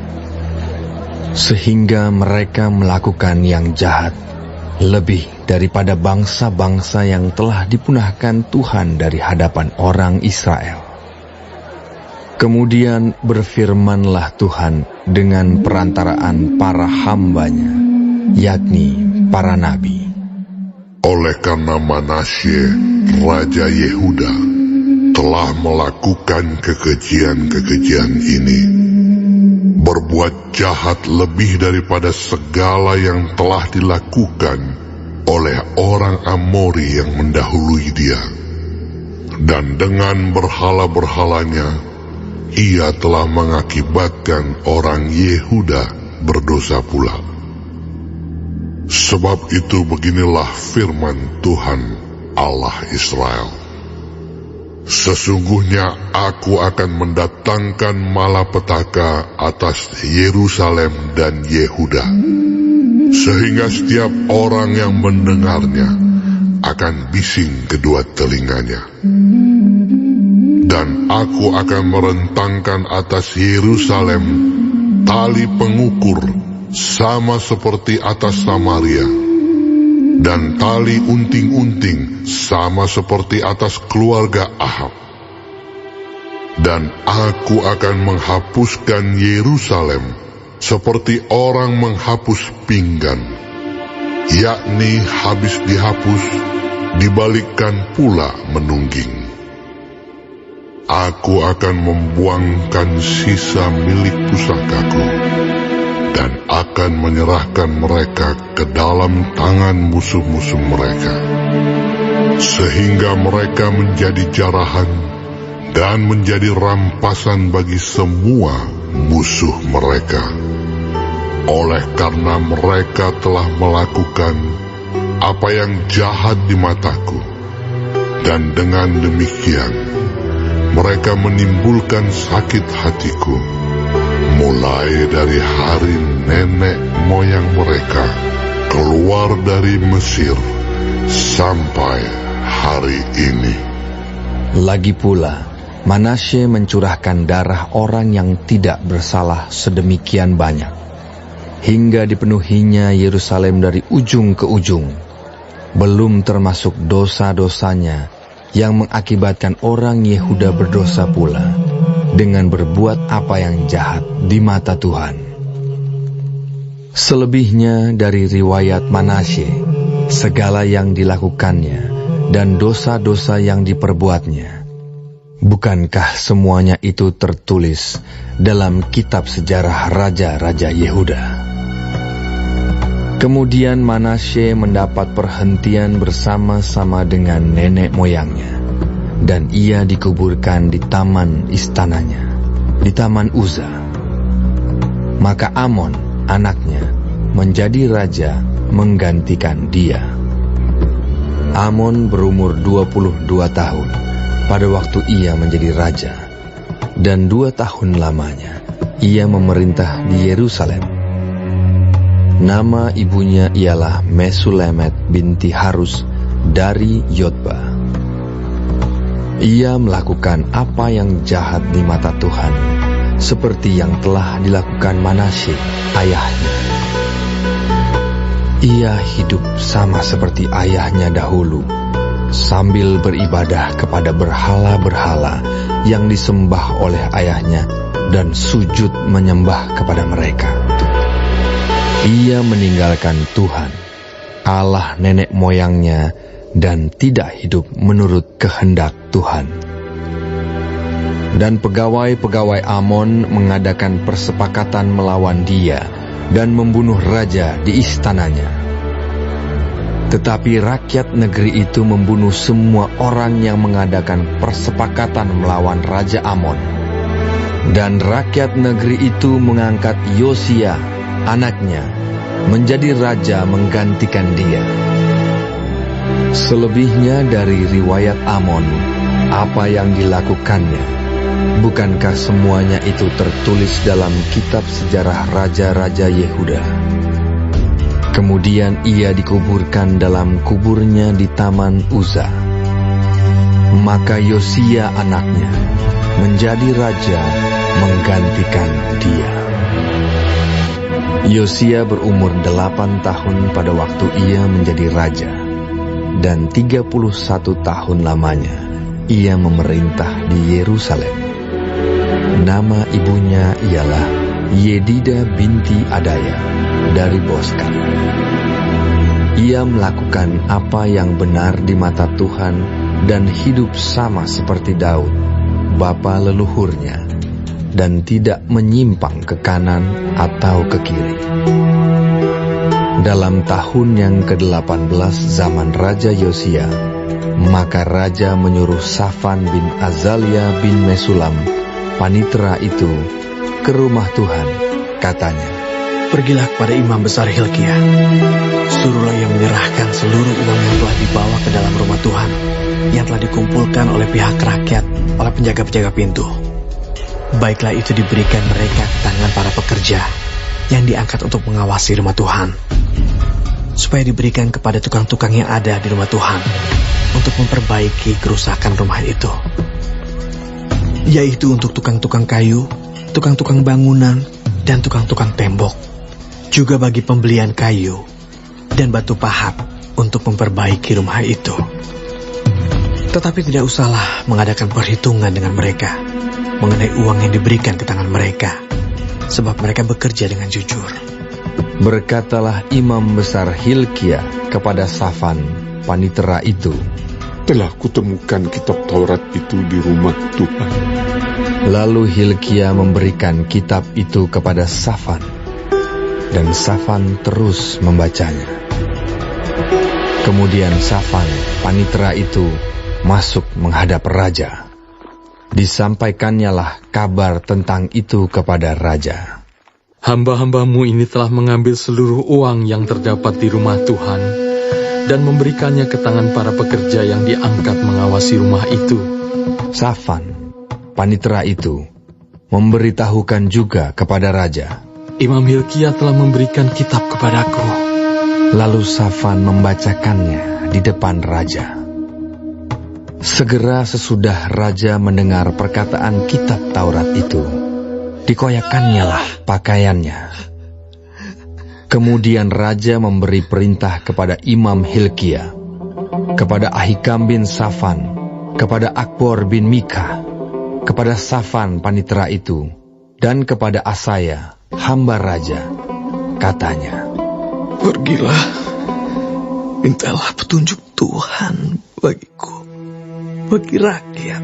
sehingga mereka melakukan yang jahat lebih daripada bangsa-bangsa yang telah dipunahkan Tuhan dari hadapan orang Israel. Kemudian berfirmanlah Tuhan dengan perantaraan para hambanya, yakni para nabi. Oleh karena Manasye, Raja Yehuda, telah melakukan kekejian-kekejian ini, berbuat jahat lebih daripada segala yang telah dilakukan oleh orang Amori yang mendahului dia, dan dengan berhala-berhalanya, ia telah mengakibatkan orang Yehuda berdosa pula. Sebab itu beginilah firman Tuhan Allah Israel. Sesungguhnya aku akan mendatangkan malapetaka atas Yerusalem dan Yehuda, sehingga setiap orang yang mendengarnya akan bising kedua telinganya. Dan aku akan merentangkan atas Yerusalem tali pengukur sama seperti atas Samaria, dan tali unting-unting sama seperti atas keluarga Ahab. Dan aku akan menghapuskan Yerusalem seperti orang menghapus pinggan, yakni habis dihapus, dibalikkan pula menungging. Aku akan membuangkan sisa milik pusakaku, dan akan menyerahkan mereka ke dalam tangan musuh-musuh mereka, sehingga mereka menjadi jarahan dan menjadi rampasan bagi semua musuh mereka. Oleh karena mereka telah melakukan apa yang jahat di mataku, dan dengan demikian mereka menimbulkan sakit hatiku, mulai dari hari nenek moyang mereka keluar dari Mesir sampai hari ini. Lagi pula, Manasye mencurahkan darah orang yang tidak bersalah sedemikian banyak, hingga dipenuhinya Yerusalem dari ujung ke ujung, belum termasuk dosa-dosanya yang mengakibatkan orang Yehuda berdosa pula, dengan berbuat apa yang jahat di mata Tuhan. Selebihnya dari riwayat Manasye, segala yang dilakukannya dan dosa-dosa yang diperbuatnya, bukankah semuanya itu tertulis dalam kitab sejarah raja-raja Yehuda? Kemudian Manasye mendapat perhentian bersama-sama dengan nenek moyangnya, dan ia dikuburkan di taman istananya, di taman Uza. Maka Amon, anaknya, menjadi raja menggantikan dia. Amon berumur 22 tahun pada waktu ia menjadi raja, dan 2 tahun lamanya ia memerintah di Yerusalem. Nama ibunya ialah Mesulemet binti Harus dari Yotba. Ia melakukan apa yang jahat di mata Tuhan, seperti yang telah dilakukan Manasye ayahnya. Ia hidup sama seperti ayahnya dahulu, sambil beribadah kepada berhala-berhala yang disembah oleh ayahnya dan sujud menyembah kepada mereka. Ia meninggalkan Tuhan, Allah nenek moyangnya, dan tidak hidup menurut kehendak Tuhan. Dan pegawai-pegawai Amon mengadakan persepakatan melawan dia dan membunuh raja di istananya. Tetapi rakyat negeri itu membunuh semua orang yang mengadakan persepakatan melawan Raja Amon. Dan rakyat negeri itu mengangkat Yosia, anaknya, menjadi raja menggantikan dia. Selebihnya dari riwayat Amon, apa yang dilakukannya, bukankah semuanya itu tertulis dalam kitab sejarah raja-raja Yehuda? Kemudian ia dikuburkan dalam kuburnya di taman Uza. Maka Yosia anaknya menjadi raja menggantikan dia. Yosia berumur 8 tahun pada waktu ia menjadi raja, dan 31 tahun lamanya ia memerintah di Yerusalem. Nama ibunya ialah Yedida binti Adaya dari Boskan. Ia melakukan apa yang benar di mata Tuhan dan hidup sama seperti Daud, bapa leluhurnya, dan tidak menyimpang ke kanan atau ke kiri. Dalam tahun yang ke-18 zaman Raja Yosia, maka Raja menyuruh Safan bin Azalia bin Mesulam, panitera itu, ke rumah Tuhan. Katanya, "Pergilah kepada imam besar Hilkia, suruhlah ia menyerahkan seluruh uang yang telah dibawa ke dalam rumah Tuhan, yang telah dikumpulkan oleh pihak rakyat, oleh penjaga-penjaga pintu. Baiklah itu diberikan mereka ke tangan para pekerja yang diangkat untuk mengawasi rumah Tuhan, supaya diberikan kepada tukang-tukang yang ada di rumah Tuhan untuk memperbaiki kerusakan rumah itu, yaitu untuk tukang-tukang kayu, tukang-tukang bangunan, dan tukang-tukang tembok, juga bagi pembelian kayu dan batu pahat untuk memperbaiki rumah itu. Tetapi tidak usahlah mengadakan perhitungan dengan mereka mengenai uang yang diberikan ke tangan mereka, sebab mereka bekerja dengan jujur." Berkatalah imam besar Hilkia kepada Safan, panitera itu, "Telah kutemukan kitab Taurat itu di rumah Tuhan." Lalu Hilkia memberikan kitab itu kepada Safan, dan Safan terus membacanya. Kemudian Safan, panitera itu, masuk menghadap raja. Disampaikannyalah kabar tentang itu kepada raja. "Hamba-hambamu ini telah mengambil seluruh uang yang terdapat di rumah Tuhan dan memberikannya ke tangan para pekerja yang diangkat mengawasi rumah itu." Safan, panitera itu memberitahukan juga kepada raja, Imam Hilkia telah memberikan kitab kepadaku. Lalu Safan membacakannya di depan raja. Segera sesudah raja mendengar perkataan kitab Taurat itu, dikoyakannya lah pakaiannya. Kemudian raja memberi perintah kepada Imam Hilkia, kepada Ahikam bin Safan, kepada Akbor bin Mika, kepada Safan panitera itu, dan kepada Asaya, hamba raja. Katanya, "Pergilah, mintalah petunjuk Tuhan bagiku, bagi rakyat,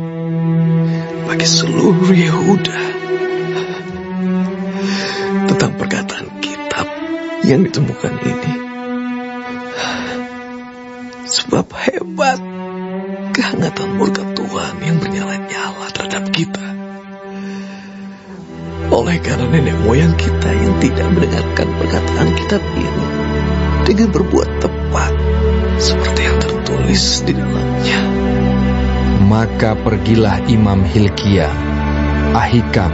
bagi seluruh Yehuda, tentang perkataan kitab yang ditemukan ini. Sebab hebat kehangatan murka Tuhan yang bernyala-nyala terhadap kita. Oleh karena nenek moyang kita yang tidak mendengarkan perkataan kitab ini dengan berbuat tepat seperti yang tertulis di dalamnya." Maka pergilah Imam Hilkia, Ahikam,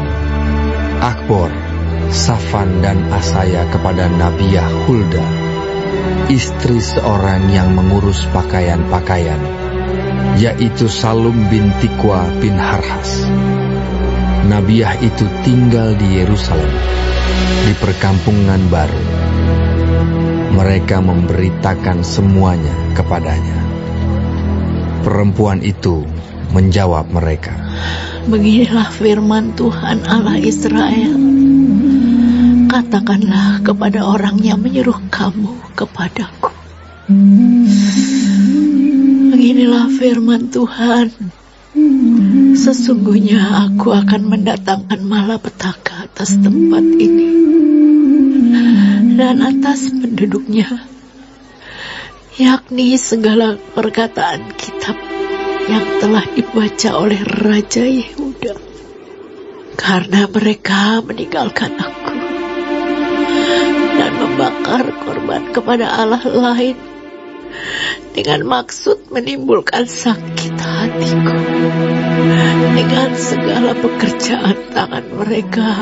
Akbor, Safan dan Asaya kepada Nabiah Hulda, istri seorang yang mengurus pakaian-pakaian, yaitu Salum bin Tikwa bin Harhas. Nabiah itu tinggal di Yerusalem, di perkampungan baru. Mereka memberitakan semuanya kepadanya. Perempuan itu menjawab mereka, "Beginilah firman Tuhan Allah Israel. Katakanlah kepada orang yang menyuruh kamu kepadaku. Beginilah firman Tuhan. Sesungguhnya aku akan mendatangkan malapetaka atas tempat ini dan atas penduduknya, yakni segala perkataan kitab yang telah dibaca oleh Raja Yehuda, karena mereka meninggalkan aku dan membakar korban kepada Allah lain dengan maksud menimbulkan sakit hatiku dengan segala pekerjaan tangan mereka.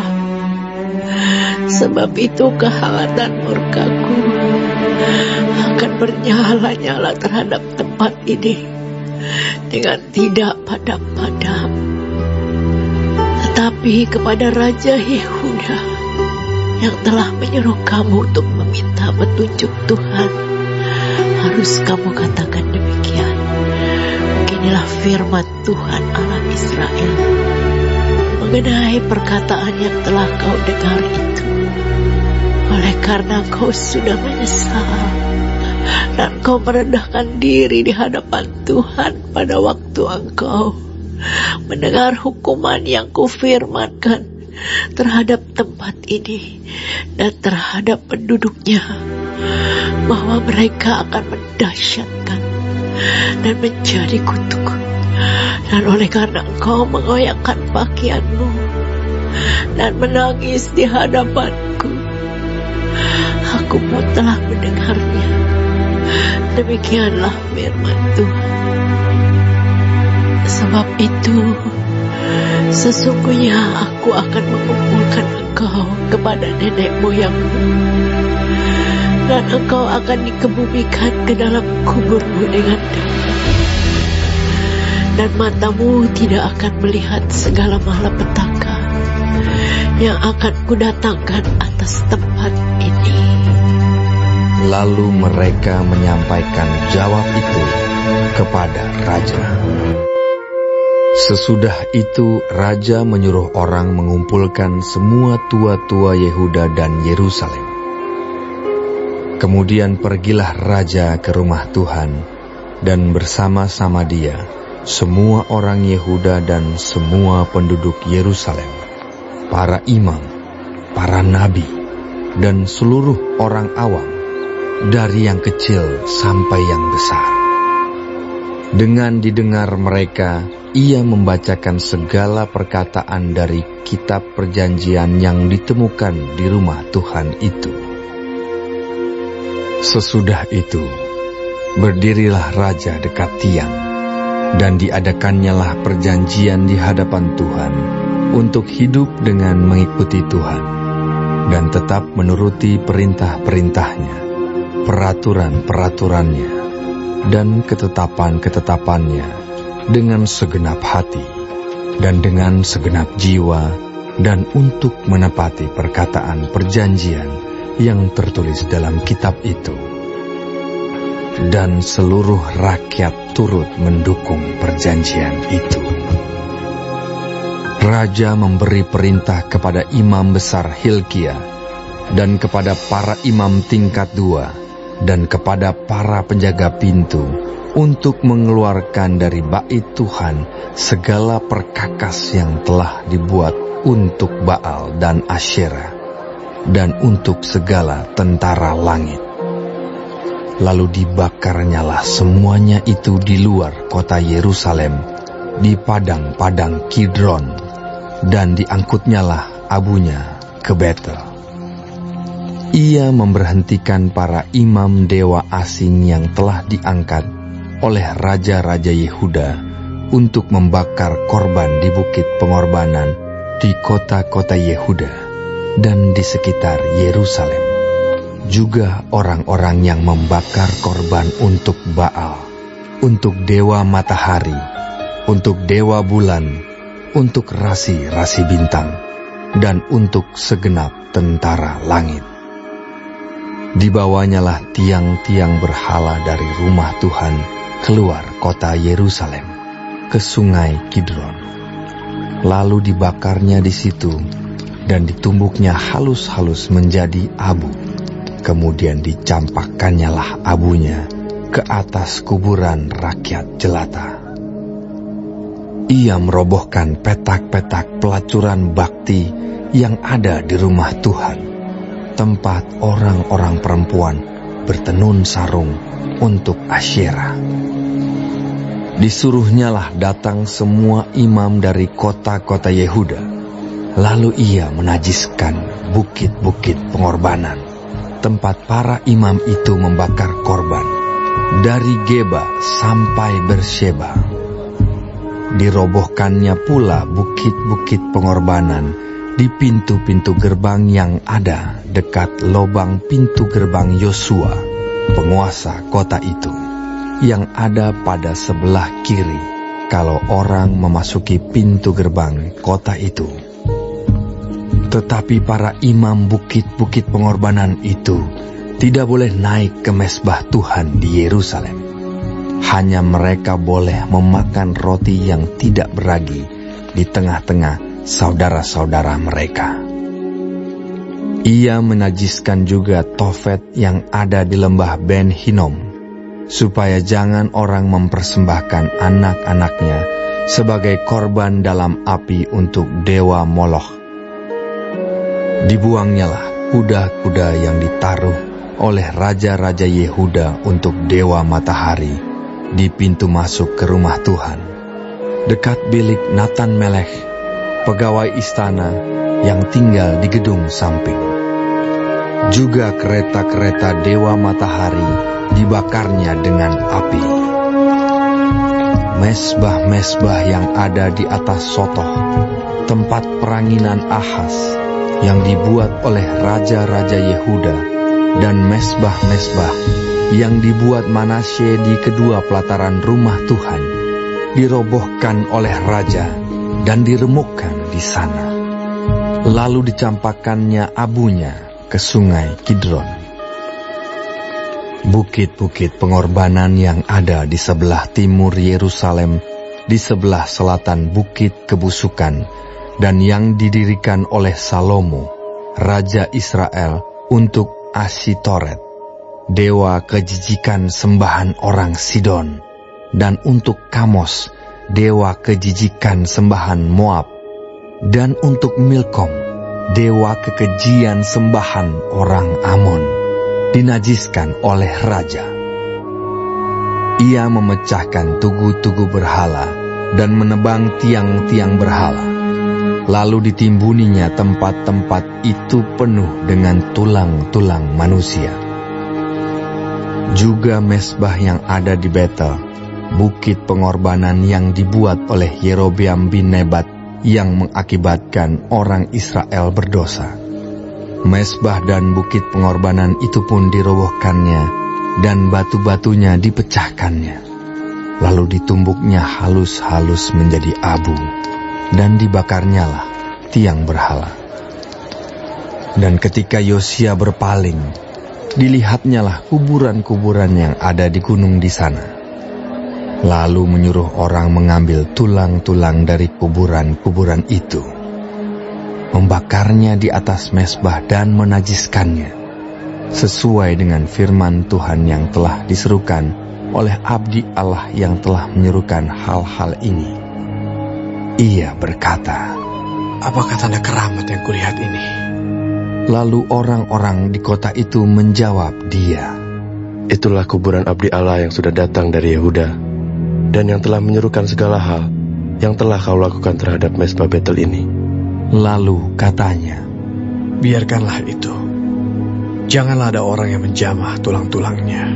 Sebab itu kehangatan murkaku akan bernyala-nyala terhadap tempat ini dengan tidak padam-padam. Tetapi kepada Raja Yehuda yang telah menyuruh kamu untuk meminta petunjuk Tuhan, harus kamu katakan demikian. Beginilah firman Tuhan Allah Israel mengenai perkataan yang telah kau dengar itu. Oleh karena kau sudah menyesal dan kau merendahkan diri di hadapan Tuhan pada waktu engkau mendengar hukuman yang kufirmankan terhadap tempat ini dan terhadap penduduknya, bahwa mereka akan mendahsyatkan dan menjadi kutuk. Dan oleh karena engkau mengoyakkan pakaianmu dan menangis di hadapanku, aku pun telah mendengarnya. Demikianlah firman Tuhan. Sebab itu, sesungguhnya aku akan mengumpulkan engkau kepada nenek moyangmu, dan engkau akan dikebumikan ke dalam kuburmu dengan damai. Dan matamu tidak akan melihat segala malapetaka yang akan kudatangkan atas tempat ini. Lalu mereka menyampaikan jawab itu kepada raja. Sesudah itu raja menyuruh orang mengumpulkan semua tua-tua Yehuda dan Yerusalem. Kemudian pergilah raja ke rumah Tuhan, dan bersama-sama dia semua orang Yehuda dan semua penduduk Yerusalem, para imam, para nabi, dan seluruh orang awam, dari yang kecil sampai yang besar. Dengan didengar mereka, ia membacakan segala perkataan dari kitab perjanjian yang ditemukan di rumah Tuhan itu. Sesudah itu, berdirilah raja dekat tiang, Dan diadakannyalah perjanjian di hadapan Tuhan untuk hidup dengan mengikuti Tuhan dan tetap menuruti perintah-perintahnya, peraturan-peraturannya, dan ketetapan-ketetapannya dengan segenap hati dan dengan segenap jiwa, dan untuk menepati perkataan perjanjian yang tertulis dalam kitab itu. Dan seluruh rakyat turut mendukung perjanjian itu. Raja memberi perintah kepada imam besar Hilkia dan kepada para imam tingkat 2 dan kepada para penjaga pintu untuk mengeluarkan dari bait Tuhan segala perkakas yang telah dibuat untuk Baal dan Asyera dan untuk segala tentara langit. Lalu dibakarnyalah semuanya itu di luar kota Yerusalem, di padang-padang Kidron, dan diangkutnyalah abunya ke Betel. Ia memberhentikan para imam dewa asing yang telah diangkat oleh raja-raja Yehuda untuk membakar korban di bukit pengorbanan di kota-kota Yehuda dan di sekitar Yerusalem. Juga orang-orang yang membakar korban untuk Baal, untuk dewa matahari, untuk dewa bulan, untuk rasi-rasi bintang, dan untuk segenap tentara langit. Dibawanyalah tiang-tiang berhala dari rumah Tuhan keluar kota Yerusalem ke sungai Kidron. Lalu dibakarnya di situ dan ditumbuknya halus-halus menjadi abu. Kemudian dicampakkannyalah abunya ke atas kuburan rakyat jelata. Ia merobohkan petak-petak pelacuran bakti yang ada di rumah Tuhan, tempat orang-orang perempuan bertenun sarung untuk Asyera. Disuruhnyalah datang semua imam dari kota-kota Yehuda. Lalu ia menajiskan bukit-bukit pengorbanan, tempat para imam itu membakar korban, dari Geba sampai Bersheba. Dirobohkannya pula bukit-bukit pengorbanan di pintu-pintu gerbang yang ada dekat lobang pintu gerbang Yosua, penguasa kota itu, yang ada pada sebelah kiri kalau orang memasuki pintu gerbang kota itu. Tetapi para imam bukit-bukit pengorbanan itu tidak boleh naik ke mezbah Tuhan di Yerusalem. Hanya mereka boleh memakan roti yang tidak beragi di tengah-tengah saudara-saudara mereka. Ia menajiskan juga Tofet yang ada di lembah Ben Hinnom, supaya jangan orang mempersembahkan anak-anaknya sebagai korban dalam api untuk dewa Moloch. Dibuangnyalah kuda-kuda yang ditaruh oleh raja-raja Yehuda untuk dewa matahari di pintu masuk ke rumah Tuhan, dekat bilik Natan Melech, pegawai istana yang tinggal di gedung samping. Juga kereta-kereta dewa matahari dibakarnya dengan api. Mezbah-mezbah yang ada di atas Sotoh, tempat peranginan Ahaz, yang dibuat oleh raja-raja Yehuda, dan mezbah-mezbah yang dibuat Manasye di kedua pelataran rumah Tuhan, dirobohkan oleh raja dan diremukkan di sana. Lalu dicampakkannya abunya ke sungai Kidron. Bukit-bukit pengorbanan yang ada di sebelah timur Yerusalem, di sebelah selatan bukit kebusukan, dan yang didirikan oleh Salomo, Raja Israel, untuk Asitoret, dewa kejijikan sembahan orang Sidon, dan untuk Kamos, dewa kejijikan sembahan Moab, dan untuk Milkom, dewa kekejian sembahan orang Amon, dinajiskan oleh raja. Ia memecahkan tugu-tugu berhala dan menebang tiang-tiang berhala. Lalu ditimbuninya tempat-tempat itu penuh dengan tulang-tulang manusia. Juga mezbah yang ada di Betel bukit pengorbanan yang dibuat oleh Yerobeam bin Nebat yang mengakibatkan orang Israel berdosa. Mesbah dan bukit pengorbanan itu pun dirobohkannya, dan batu-batunya dipecahkannya. Lalu ditumbuknya halus-halus menjadi abu, dan dibakarnyalah tiang berhala. Dan ketika Yosia berpaling, dilihatnyalah kuburan-kuburan yang ada di gunung di sana. Lalu menyuruh orang mengambil tulang-tulang dari kuburan-kuburan itu, membakarnya di atas mesbah dan menajiskannya, sesuai dengan firman Tuhan yang telah diserukan oleh abdi Allah yang telah menyerukan hal-hal ini. Ia berkata, "Apakah tanda keramat yang kulihat ini?" Lalu orang-orang di kota itu menjawab dia, "Itulah kuburan abdi Allah yang sudah datang dari Yehuda, dan yang telah menyerukan segala hal yang telah kau lakukan terhadap mesbah Betel ini." Lalu katanya, "Biarkanlah itu. Janganlah ada orang yang menjamah tulang-tulangnya."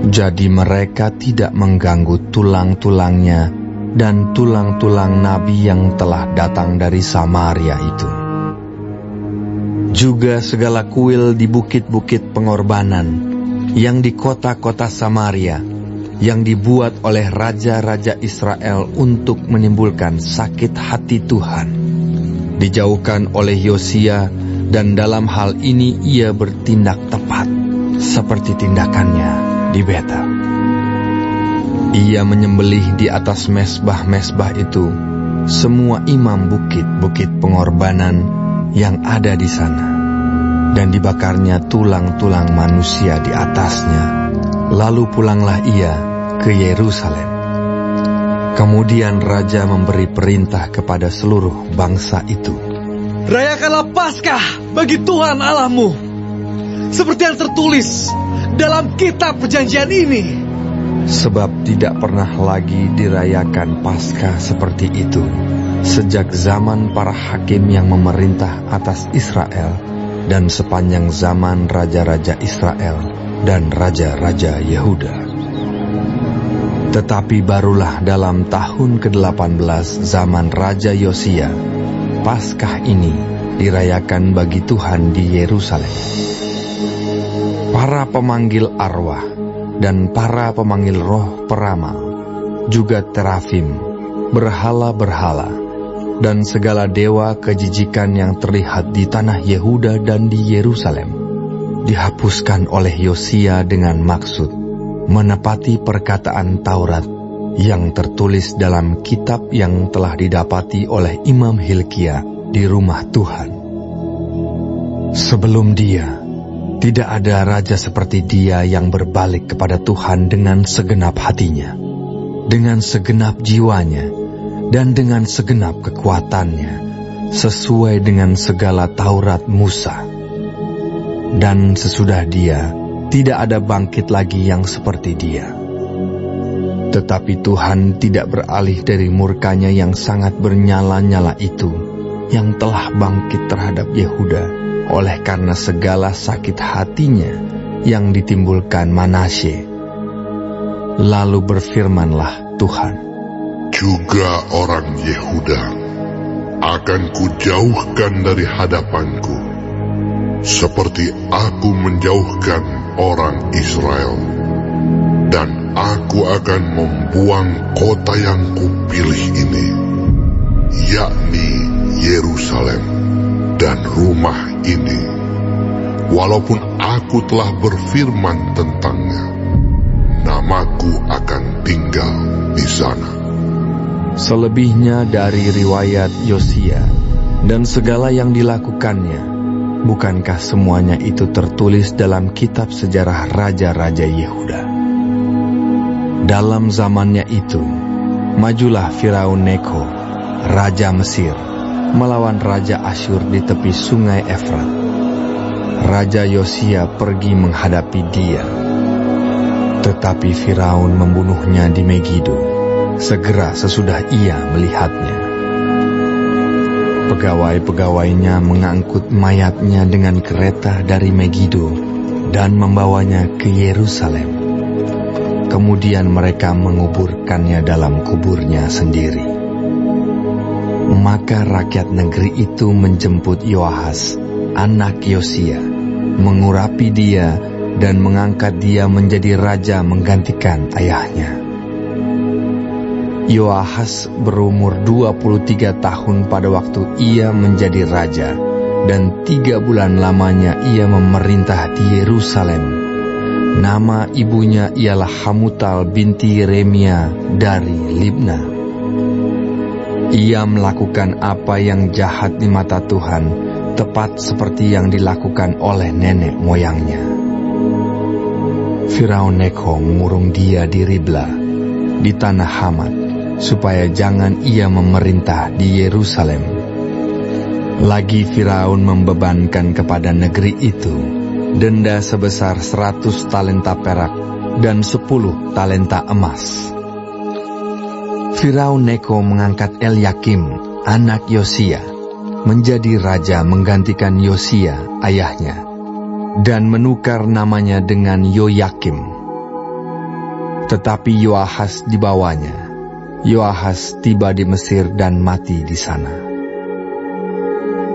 Jadi mereka tidak mengganggu tulang-tulangnya dan tulang-tulang nabi yang telah datang dari Samaria itu. Juga segala kuil di bukit-bukit pengorbanan yang di kota-kota Samaria, yang dibuat oleh raja-raja Israel untuk menimbulkan sakit hati Tuhan, dijauhkan oleh Yosia, dan dalam hal ini ia bertindak tepat seperti tindakannya di Betel. Ia menyembelih di atas mesbah-mesbah itu semua imam bukit-bukit pengorbanan yang ada di sana, dan dibakarnya tulang-tulang manusia di atasnya. Lalu pulanglah ia ke Yerusalem. Kemudian raja memberi perintah kepada seluruh bangsa itu, "Rayakanlah Paskah bagi Tuhan Allahmu, seperti yang tertulis dalam kitab perjanjian ini." Sebab tidak pernah lagi dirayakan Paskah seperti itu sejak zaman para hakim yang memerintah atas Israel, dan sepanjang zaman raja-raja Israel dan raja-raja Yehuda. Tetapi barulah dalam tahun ke-18 zaman Raja Yosia, Paskah ini dirayakan bagi Tuhan di Yerusalem. Para pemanggil arwah dan para pemanggil roh peramal, juga terafim, berhala-berhala, dan segala dewa kejijikan yang terlihat di tanah Yehuda dan di Yerusalem, dihapuskan oleh Yosia dengan maksud menepati perkataan Taurat yang tertulis dalam kitab yang telah didapati oleh Imam Hilkia di rumah Tuhan. Sebelum dia, tidak ada raja seperti dia yang berbalik kepada Tuhan dengan segenap hatinya, dengan segenap jiwanya, dan dengan segenap kekuatannya, sesuai dengan segala Taurat Musa. Dan sesudah dia, tidak ada bangkit lagi yang seperti dia. Tetapi Tuhan tidak beralih dari murkanya yang sangat bernyala-nyala itu, yang telah bangkit terhadap Yehuda, oleh karena segala sakit hatinya yang ditimbulkan Manasye. Lalu berfirmanlah Tuhan, juga orang Yehuda akan kujauhkan dari hadapanku, seperti aku menjauhkan orang Israel. Dan aku akan membuang kota yang kupilih ini, yakni Yerusalem dan rumah ini, walaupun aku telah berfirman tentangnya, namaku akan tinggal di sana. Selebihnya dari riwayat Yosia dan segala yang dilakukannya, bukankah semuanya itu tertulis dalam kitab sejarah raja-raja Yehuda? Dalam zamannya itu, majulah Firaun Neko, raja Mesir, melawan raja Asyur di tepi sungai Efrat. Raja Yosia pergi menghadapi dia, tetapi Firaun membunuhnya di Megido segera sesudah ia melihatnya. Pegawai-pegawainya mengangkut mayatnya dengan kereta dari Megido dan membawanya ke Yerusalem. kemudian mereka menguburkannya dalam kuburnya sendiri. Maka rakyat negeri itu menjemput Yoahas, anak Yosia, mengurapi dia dan mengangkat dia menjadi raja menggantikan ayahnya. Yoahas berumur 23 tahun pada waktu ia menjadi raja, dan 3 bulan lamanya ia memerintah di Yerusalem. Nama ibunya ialah Hamutal binti Yeremia dari Libna. Ia melakukan apa yang jahat di mata Tuhan, tepat seperti yang dilakukan oleh nenek moyangnya. Firaun Neko mengurung dia di Ribla, di tanah Hamat, supaya jangan ia memerintah di Yerusalem. Lagi Firaun membebankan kepada negeri itu denda sebesar 100 talenta perak dan 10 talenta emas. Firaun Neko mengangkat Elyakim, anak Yosia, menjadi raja menggantikan Yosia, ayahnya, dan menukar namanya dengan Yoyakim. Tetapi Yoahas dibawanya. Yoahas tiba di Mesir dan mati di sana.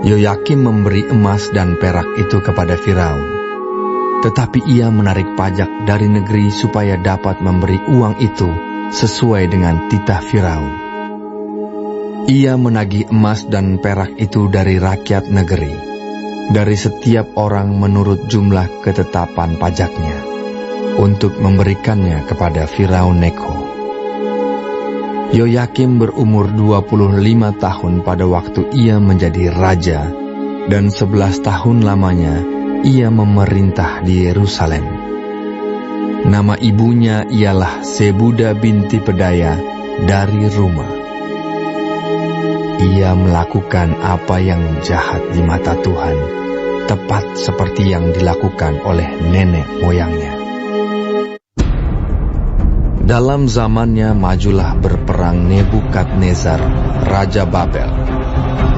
Yoyakim memberi emas dan perak itu kepada Firaun, tetapi ia menarik pajak dari negeri supaya dapat memberi uang itu sesuai dengan titah Firaun. Ia menagih emas dan perak itu dari rakyat negeri, dari setiap orang menurut jumlah ketetapan pajaknya, untuk memberikannya kepada Firaun Neko. Yoyakim berumur 25 tahun pada waktu ia menjadi raja, dan 11 tahun lamanya ia memerintah di Yerusalem. Nama ibunya ialah Sebuda binti Pedaya dari Rumah. Ia melakukan apa yang jahat di mata Tuhan, tepat seperti yang dilakukan oleh nenek moyangnya. Dalam zamannya majulah berperang Nebukadnezar, Raja Babel.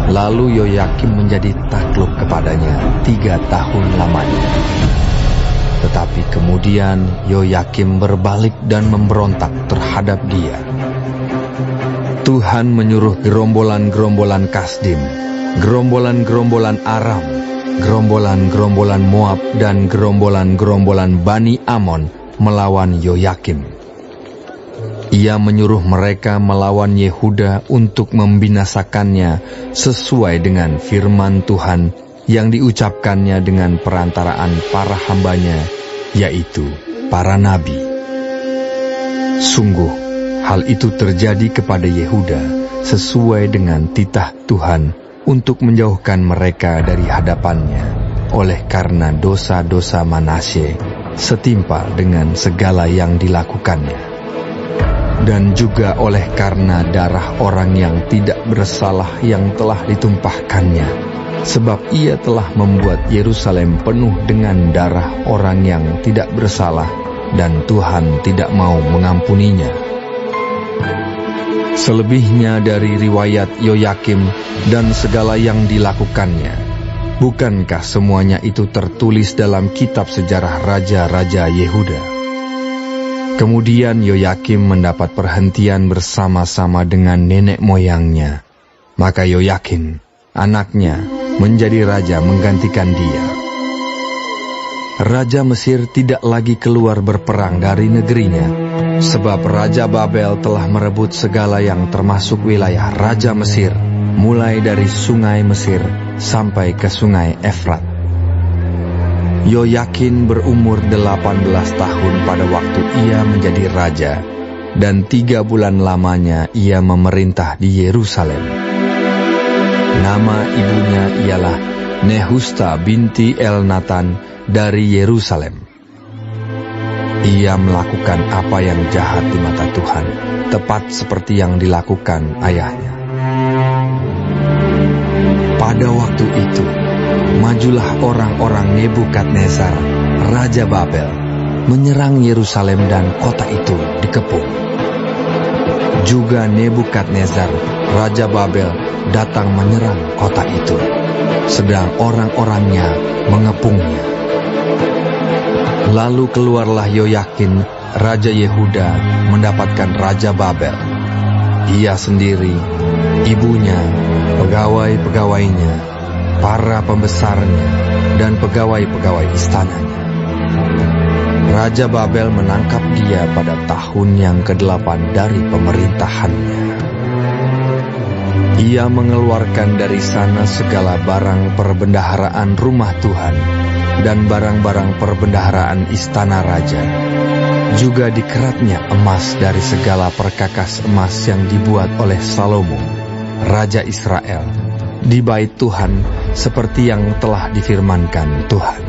Lalu Yoyakim menjadi takluk kepadanya 3 tahun lamanya. Tetapi kemudian Yoyakim berbalik dan memberontak terhadap dia. Tuhan menyuruh gerombolan-gerombolan Kasdim, gerombolan-gerombolan Aram, gerombolan-gerombolan Moab, dan gerombolan-gerombolan Bani Amon melawan Yoyakim. Ia menyuruh mereka melawan Yehuda untuk membinasakannya sesuai dengan firman Tuhan yang diucapkannya dengan perantaraan para hambanya, yaitu para nabi. Sungguh, hal itu terjadi kepada Yehuda sesuai dengan titah Tuhan untuk menjauhkan mereka dari hadapannya, oleh karena dosa-dosa Manasye setimpal dengan segala yang dilakukannya. Dan juga oleh karena darah orang yang tidak bersalah yang telah ditumpahkannya, sebab ia telah membuat Yerusalem penuh dengan darah orang yang tidak bersalah, dan Tuhan tidak mau mengampuninya. Selebihnya dari riwayat Yoyakim dan segala yang dilakukannya, bukankah semuanya itu tertulis dalam kitab sejarah raja-raja Yehuda? Kemudian Yoyakim mendapat perhentian bersama-sama dengan nenek moyangnya. Maka Yoyakim, anaknya, menjadi raja menggantikan dia. Raja Mesir tidak lagi keluar berperang dari negerinya, sebab Raja Babel telah merebut segala yang termasuk wilayah Raja Mesir, mulai dari sungai Mesir sampai ke sungai Efrat. Yoyakin berumur 18 tahun pada waktu ia menjadi raja, dan 3 bulan lamanya ia memerintah di Yerusalem. Nama ibunya ialah Nehusta binti Elnatan dari Yerusalem. Ia melakukan apa yang jahat di mata Tuhan, tepat seperti yang dilakukan ayahnya. Pada waktu itu, majulah orang-orang Nebukadnezar, Raja Babel, menyerang Yerusalem dan kota itu dikepung. Juga Nebukadnezar, Raja Babel, datang menyerang kota itu, sedang orang-orangnya mengepungnya. Lalu keluarlah Yoyakin, Raja Yehuda mendapatkan Raja Babel. Ia sendiri, ibunya, pegawai-pegawainya, para pembesarnya, dan pegawai-pegawai istananya. Raja Babel menangkap dia pada tahun yang ke-8 dari pemerintahannya. Ia mengeluarkan dari sana segala barang perbendaharaan rumah Tuhan dan barang-barang perbendaharaan istana raja. Juga dikeratnya emas dari segala perkakas emas yang dibuat oleh Salomo, Raja Israel, di bait Tuhan seperti yang telah difirmankan Tuhan.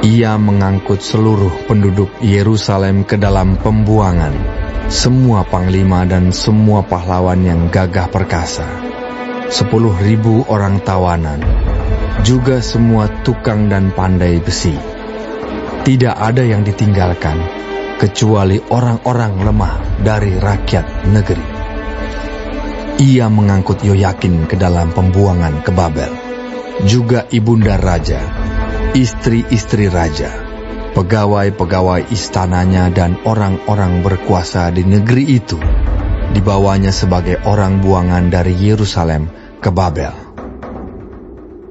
Ia mengangkut seluruh penduduk Yerusalem ke dalam pembuangan, semua panglima dan semua pahlawan yang gagah perkasa, 10.000 orang tawanan, juga semua tukang dan pandai besi. Tidak ada yang ditinggalkan, kecuali orang-orang lemah dari rakyat negeri. Ia mengangkut Yoyakin ke dalam pembuangan ke Babel, juga ibunda raja, istri-istri raja, pegawai-pegawai istananya dan orang-orang berkuasa di negeri itu, dibawanya sebagai orang buangan dari Yerusalem ke Babel.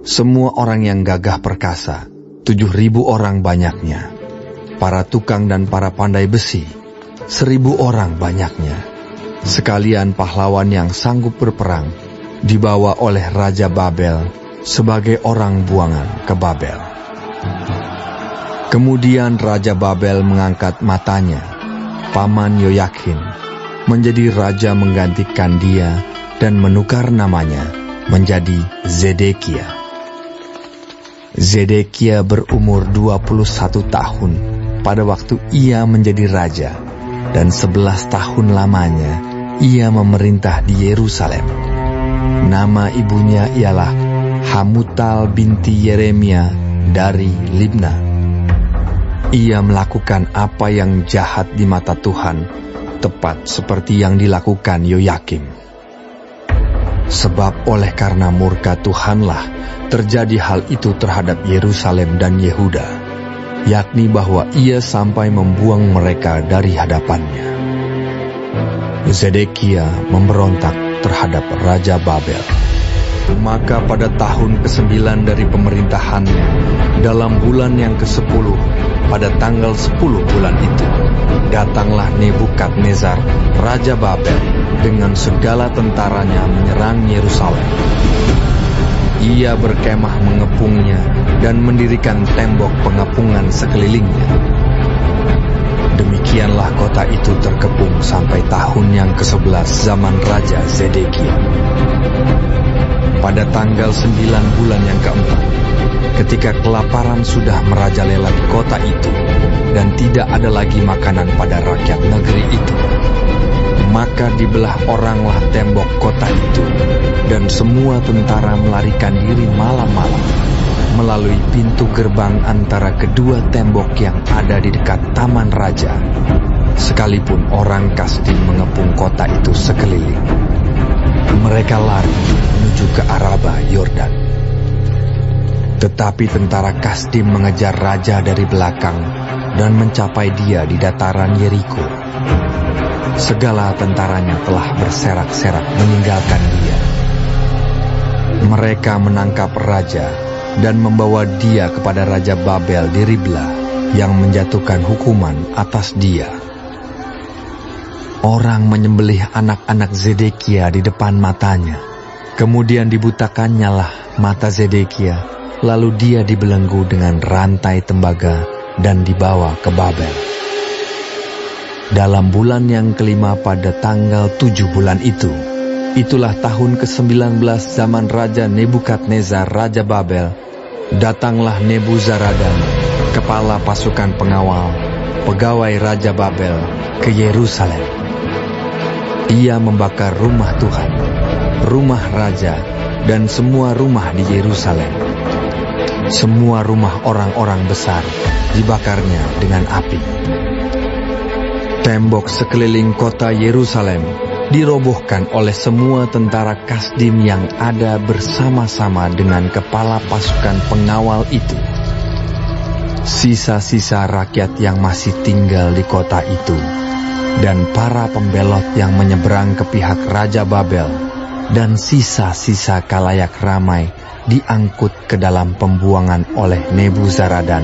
Semua orang yang gagah perkasa, 7.000 orang banyaknya. Para tukang dan para pandai besi, 1.000 orang banyaknya. Sekalian pahlawan yang sanggup berperang, dibawa oleh Raja Babel sebagai orang buangan ke Babel. Kemudian Raja Babel mengangkat matanya, paman Yoyakin, menjadi raja menggantikan dia dan menukar namanya menjadi Zedekia. Zedekia berumur 21 tahun pada waktu ia menjadi raja, dan 11 tahun lamanya ia memerintah di Yerusalem. Nama ibunya ialah Hamutal binti Yeremia dari Libna. Ia melakukan apa yang jahat di mata Tuhan, tepat seperti yang dilakukan Yoyakim. Sebab oleh karena murka Tuhanlah terjadi hal itu terhadap Yerusalem dan Yehuda, yakni bahwa ia sampai membuang mereka dari hadapannya. Zedekia memberontak terhadap Raja Babel. Maka pada tahun ke-9 dari pemerintahannya, dalam bulan yang ke-10, pada tanggal 10 bulan itu, datanglah Nebukadnezar, Raja Babel, dengan segala tentaranya menyerang Yerusalem. Ia berkemah mengepungnya dan mendirikan tembok pengepungan sekelilingnya. Demikianlah kota itu terkepung sampai tahun yang ke-11 zaman Raja Zedekia. Pada tanggal 9 bulan yang ke-4, ketika kelaparan sudah merajalela di kota itu, dan tidak ada lagi makanan pada rakyat negeri itu, maka dibelah oranglah tembok kota itu, dan semua tentara melarikan diri malam-malam melalui pintu gerbang antara kedua tembok yang ada di dekat taman raja, sekalipun orang Kasdim mengepung kota itu sekeliling. Mereka lari menuju ke Araba Yordan. Tetapi tentara Kasdim mengejar raja dari belakang dan mencapai dia di dataran Yeriko. Segala tentaranya telah berserak-serak meninggalkan dia. Mereka menangkap raja dan membawa dia kepada Raja Babel di Ribla yang menjatuhkan hukuman atas dia. Orang menyembelih anak-anak Zedekia di depan matanya. Kemudian dibutakannya lah mata Zedekia, lalu dia dibelenggu dengan rantai tembaga dan dibawa ke Babel. Dalam bulan yang kelima pada tanggal 7 bulan itu, itulah tahun ke-19 zaman Raja Nebukadnezar Raja Babel, datanglah Nebuzaradan, kepala pasukan pengawal, pegawai Raja Babel, ke Yerusalem. Ia membakar rumah Tuhan, rumah raja, dan semua rumah di Yerusalem. Semua rumah orang-orang besar dibakarnya dengan api. Tembok sekeliling kota Yerusalem dirobohkan oleh semua tentara Kasdim yang ada bersama-sama dengan kepala pasukan pengawal itu. sisa-sisa rakyat yang masih tinggal di kota itu, dan para pembelot yang menyeberang ke pihak Raja Babel, dan sisa-sisa kalayak ramai diangkut ke dalam pembuangan oleh Nebuzaradan,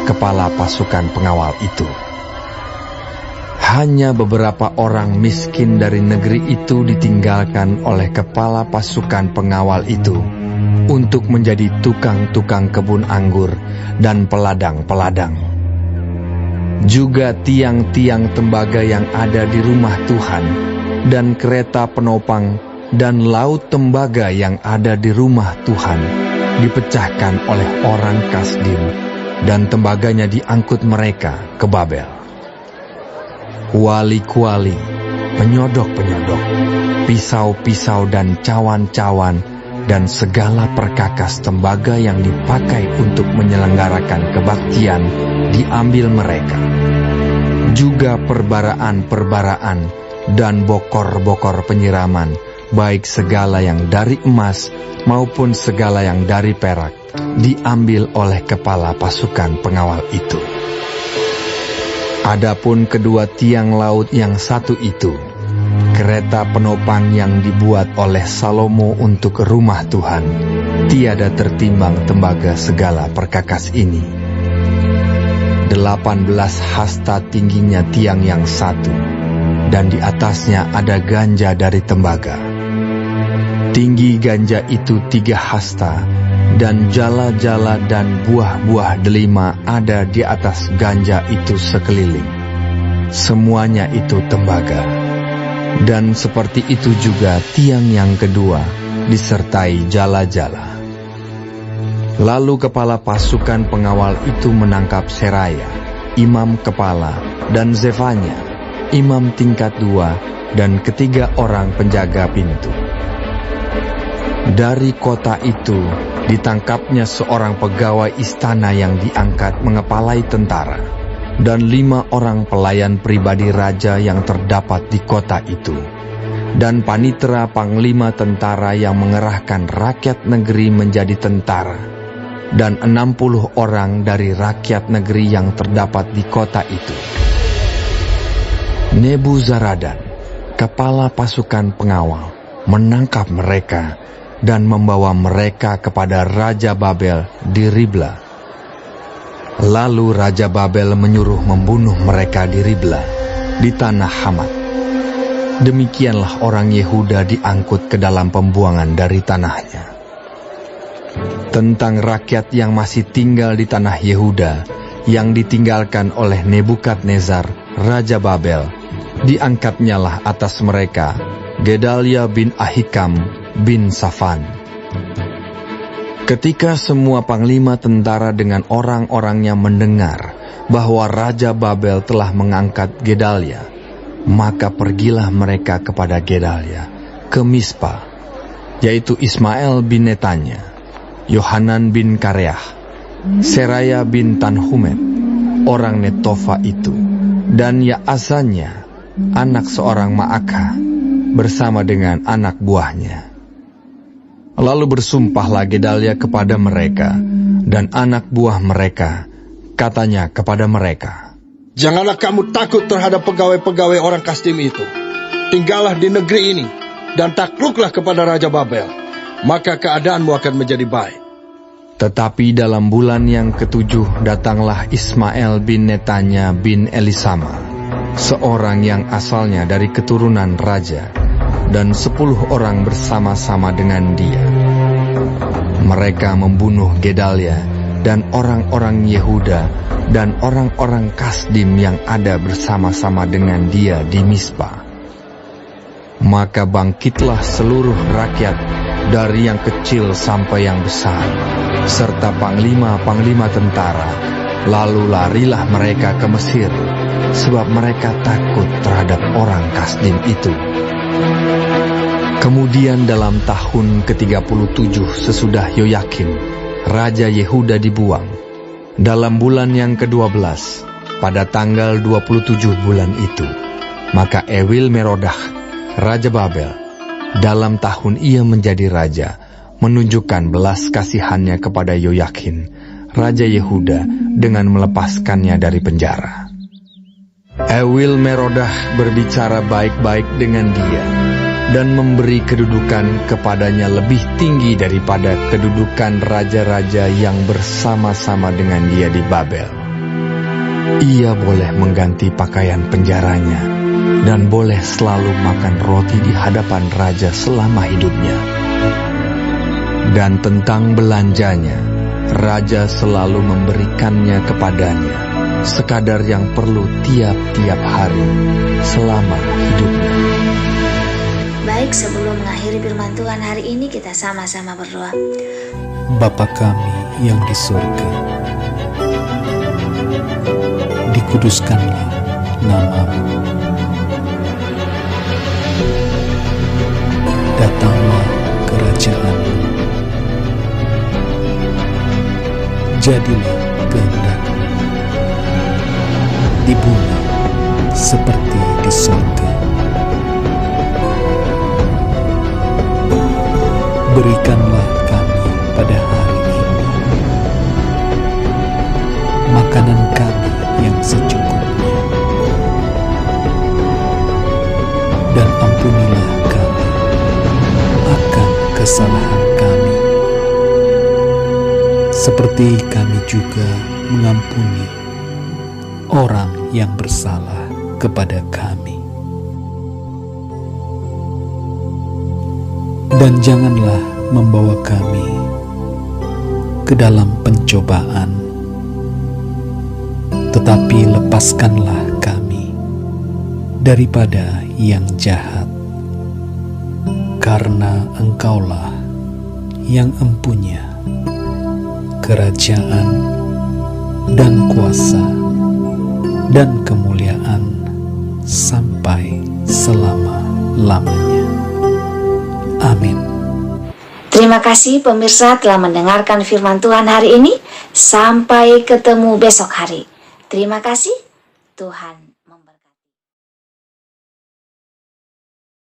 kepala pasukan pengawal itu. Hanya beberapa orang miskin dari negeri itu ditinggalkan oleh kepala pasukan pengawal itu untuk menjadi tukang-tukang kebun anggur dan peladang-peladang. Juga tiang-tiang tembaga yang ada di rumah Tuhan, dan kereta penopang dan laut tembaga yang ada di rumah Tuhan dipecahkan oleh orang Kasdim, dan tembaganya diangkut mereka ke Babel. Kuali-kuali, penyodok-penyodok, pisau-pisau dan cawan-cawan, dan segala perkakas tembaga yang dipakai untuk menyelenggarakan kebaktian diambil mereka. Juga perbaraan-perbaraan dan bokor-bokor penyiraman, baik segala yang dari emas maupun segala yang dari perak, diambil oleh kepala pasukan pengawal itu. Adapun kedua tiang laut yang satu itu, kereta penopang yang dibuat oleh Salomo untuk rumah Tuhan, tiada tertimbang tembaga segala perkakas ini. 18 hasta tingginya tiang yang satu, dan di atasnya ada ganja dari tembaga. Tinggi ganja itu 3 hasta, dan jala-jala dan buah-buah delima ada di atas ganja itu sekeliling. Semuanya itu tembaga. Dan seperti itu juga tiang yang kedua, disertai jala-jala. Lalu kepala pasukan pengawal itu menangkap Seraya, imam kepala, dan Zefanya, imam tingkat 2, dan ketiga orang penjaga pintu. Dari kota itu ditangkapnya seorang pegawai istana yang diangkat mengepalai tentara, dan 5 orang pelayan pribadi raja yang terdapat di kota itu, dan panitera panglima tentara yang mengerahkan rakyat negeri menjadi tentara, dan 60 orang dari rakyat negeri yang terdapat di kota itu. Nebuzaradan, kepala pasukan pengawal, menangkap mereka dan membawa mereka kepada Raja Babel di Ribla. Lalu Raja Babel menyuruh membunuh mereka di Ribla, di tanah Hamat. Demikianlah orang Yehuda diangkut ke dalam pembuangan dari tanahnya. Tentang rakyat yang masih tinggal di tanah Yehuda, yang ditinggalkan oleh Nebukadnezar, Raja Babel, diangkatnyalah atas mereka Gedalia bin Ahikam bin Safan. Ketika semua panglima tentara dengan orang-orangnya mendengar bahwa Raja Babel telah mengangkat Gedalia, maka pergilah mereka kepada Gedalia ke Mispa, yaitu Ismael bin Netanya, Yohanan bin Kareah, Seraya bin Tanhumet, orang Netofa itu, dan Yaazania, anak seorang Maakah, bersama dengan anak buahnya. Lalu bersumpahlah Gedalia kepada mereka dan anak buah mereka, katanya kepada mereka, "Janganlah kamu takut terhadap pegawai-pegawai orang Kasdim itu. Tinggallah di negeri ini dan takluklah kepada Raja Babel, maka keadaanmu akan menjadi baik." Tetapi dalam bulan yang ke-7 datanglah Ismael bin Netanya bin Elisama, seorang yang asalnya dari keturunan raja, dan 10 orang bersama-sama dengan dia. Mereka membunuh Gedalia dan orang-orang Yehuda dan orang-orang Kasdim yang ada bersama-sama dengan dia di Mispa. Maka bangkitlah seluruh rakyat, dari yang kecil sampai yang besar, serta panglima-panglima tentara, lalu larilah mereka ke Mesir, sebab mereka takut terhadap orang Kasdim itu. Kemudian dalam tahun ke-37 sesudah Yoyakim, Raja Yehuda dibuang, dalam bulan yang ke-12, pada tanggal 27 bulan itu, maka Ewil Merodah, Raja Babel, dalam tahun ia menjadi raja, menunjukkan belas kasihannya kepada Yoyakin, Raja Yehuda dengan melepaskannya dari penjara. Ewil Merodah berbicara baik-baik dengan dia dan memberi kedudukan kepadanya lebih tinggi daripada kedudukan raja-raja yang bersama-sama dengan dia di Babel. Ia boleh mengganti pakaian penjaranya dan boleh selalu makan roti di hadapan raja selama hidupnya. Dan tentang belanjanya, raja selalu memberikannya kepadanya sekadar yang perlu tiap-tiap hari selama hidupnya. Baik, sebelum mengakhiri firman Tuhan hari ini, kita sama-sama berdoa. Bapa kami yang di surga, dikuduskanlah nama-Mu. Datanglah kerajaan-Mu. Jadilah kehendak-Mu di bumi seperti di surga. Berikanlah kami pada hari ini makanan kami yang secukupnya, dan ampunilah kami akan kesalahan kami, seperti kami juga mengampuni orang yang bersalah kepada kami. Dan janganlah membawa kami ke dalam pencobaan, tetapi lepaskanlah kami daripada yang jahat, karena Engkaulah yang empunya kerajaan dan kuasa dan kemuliaan sampai selama-lamanya. Amin. Terima kasih pemirsa telah mendengarkan firman Tuhan hari ini. Sampai ketemu besok hari. Terima kasih. Tuhan memberkati.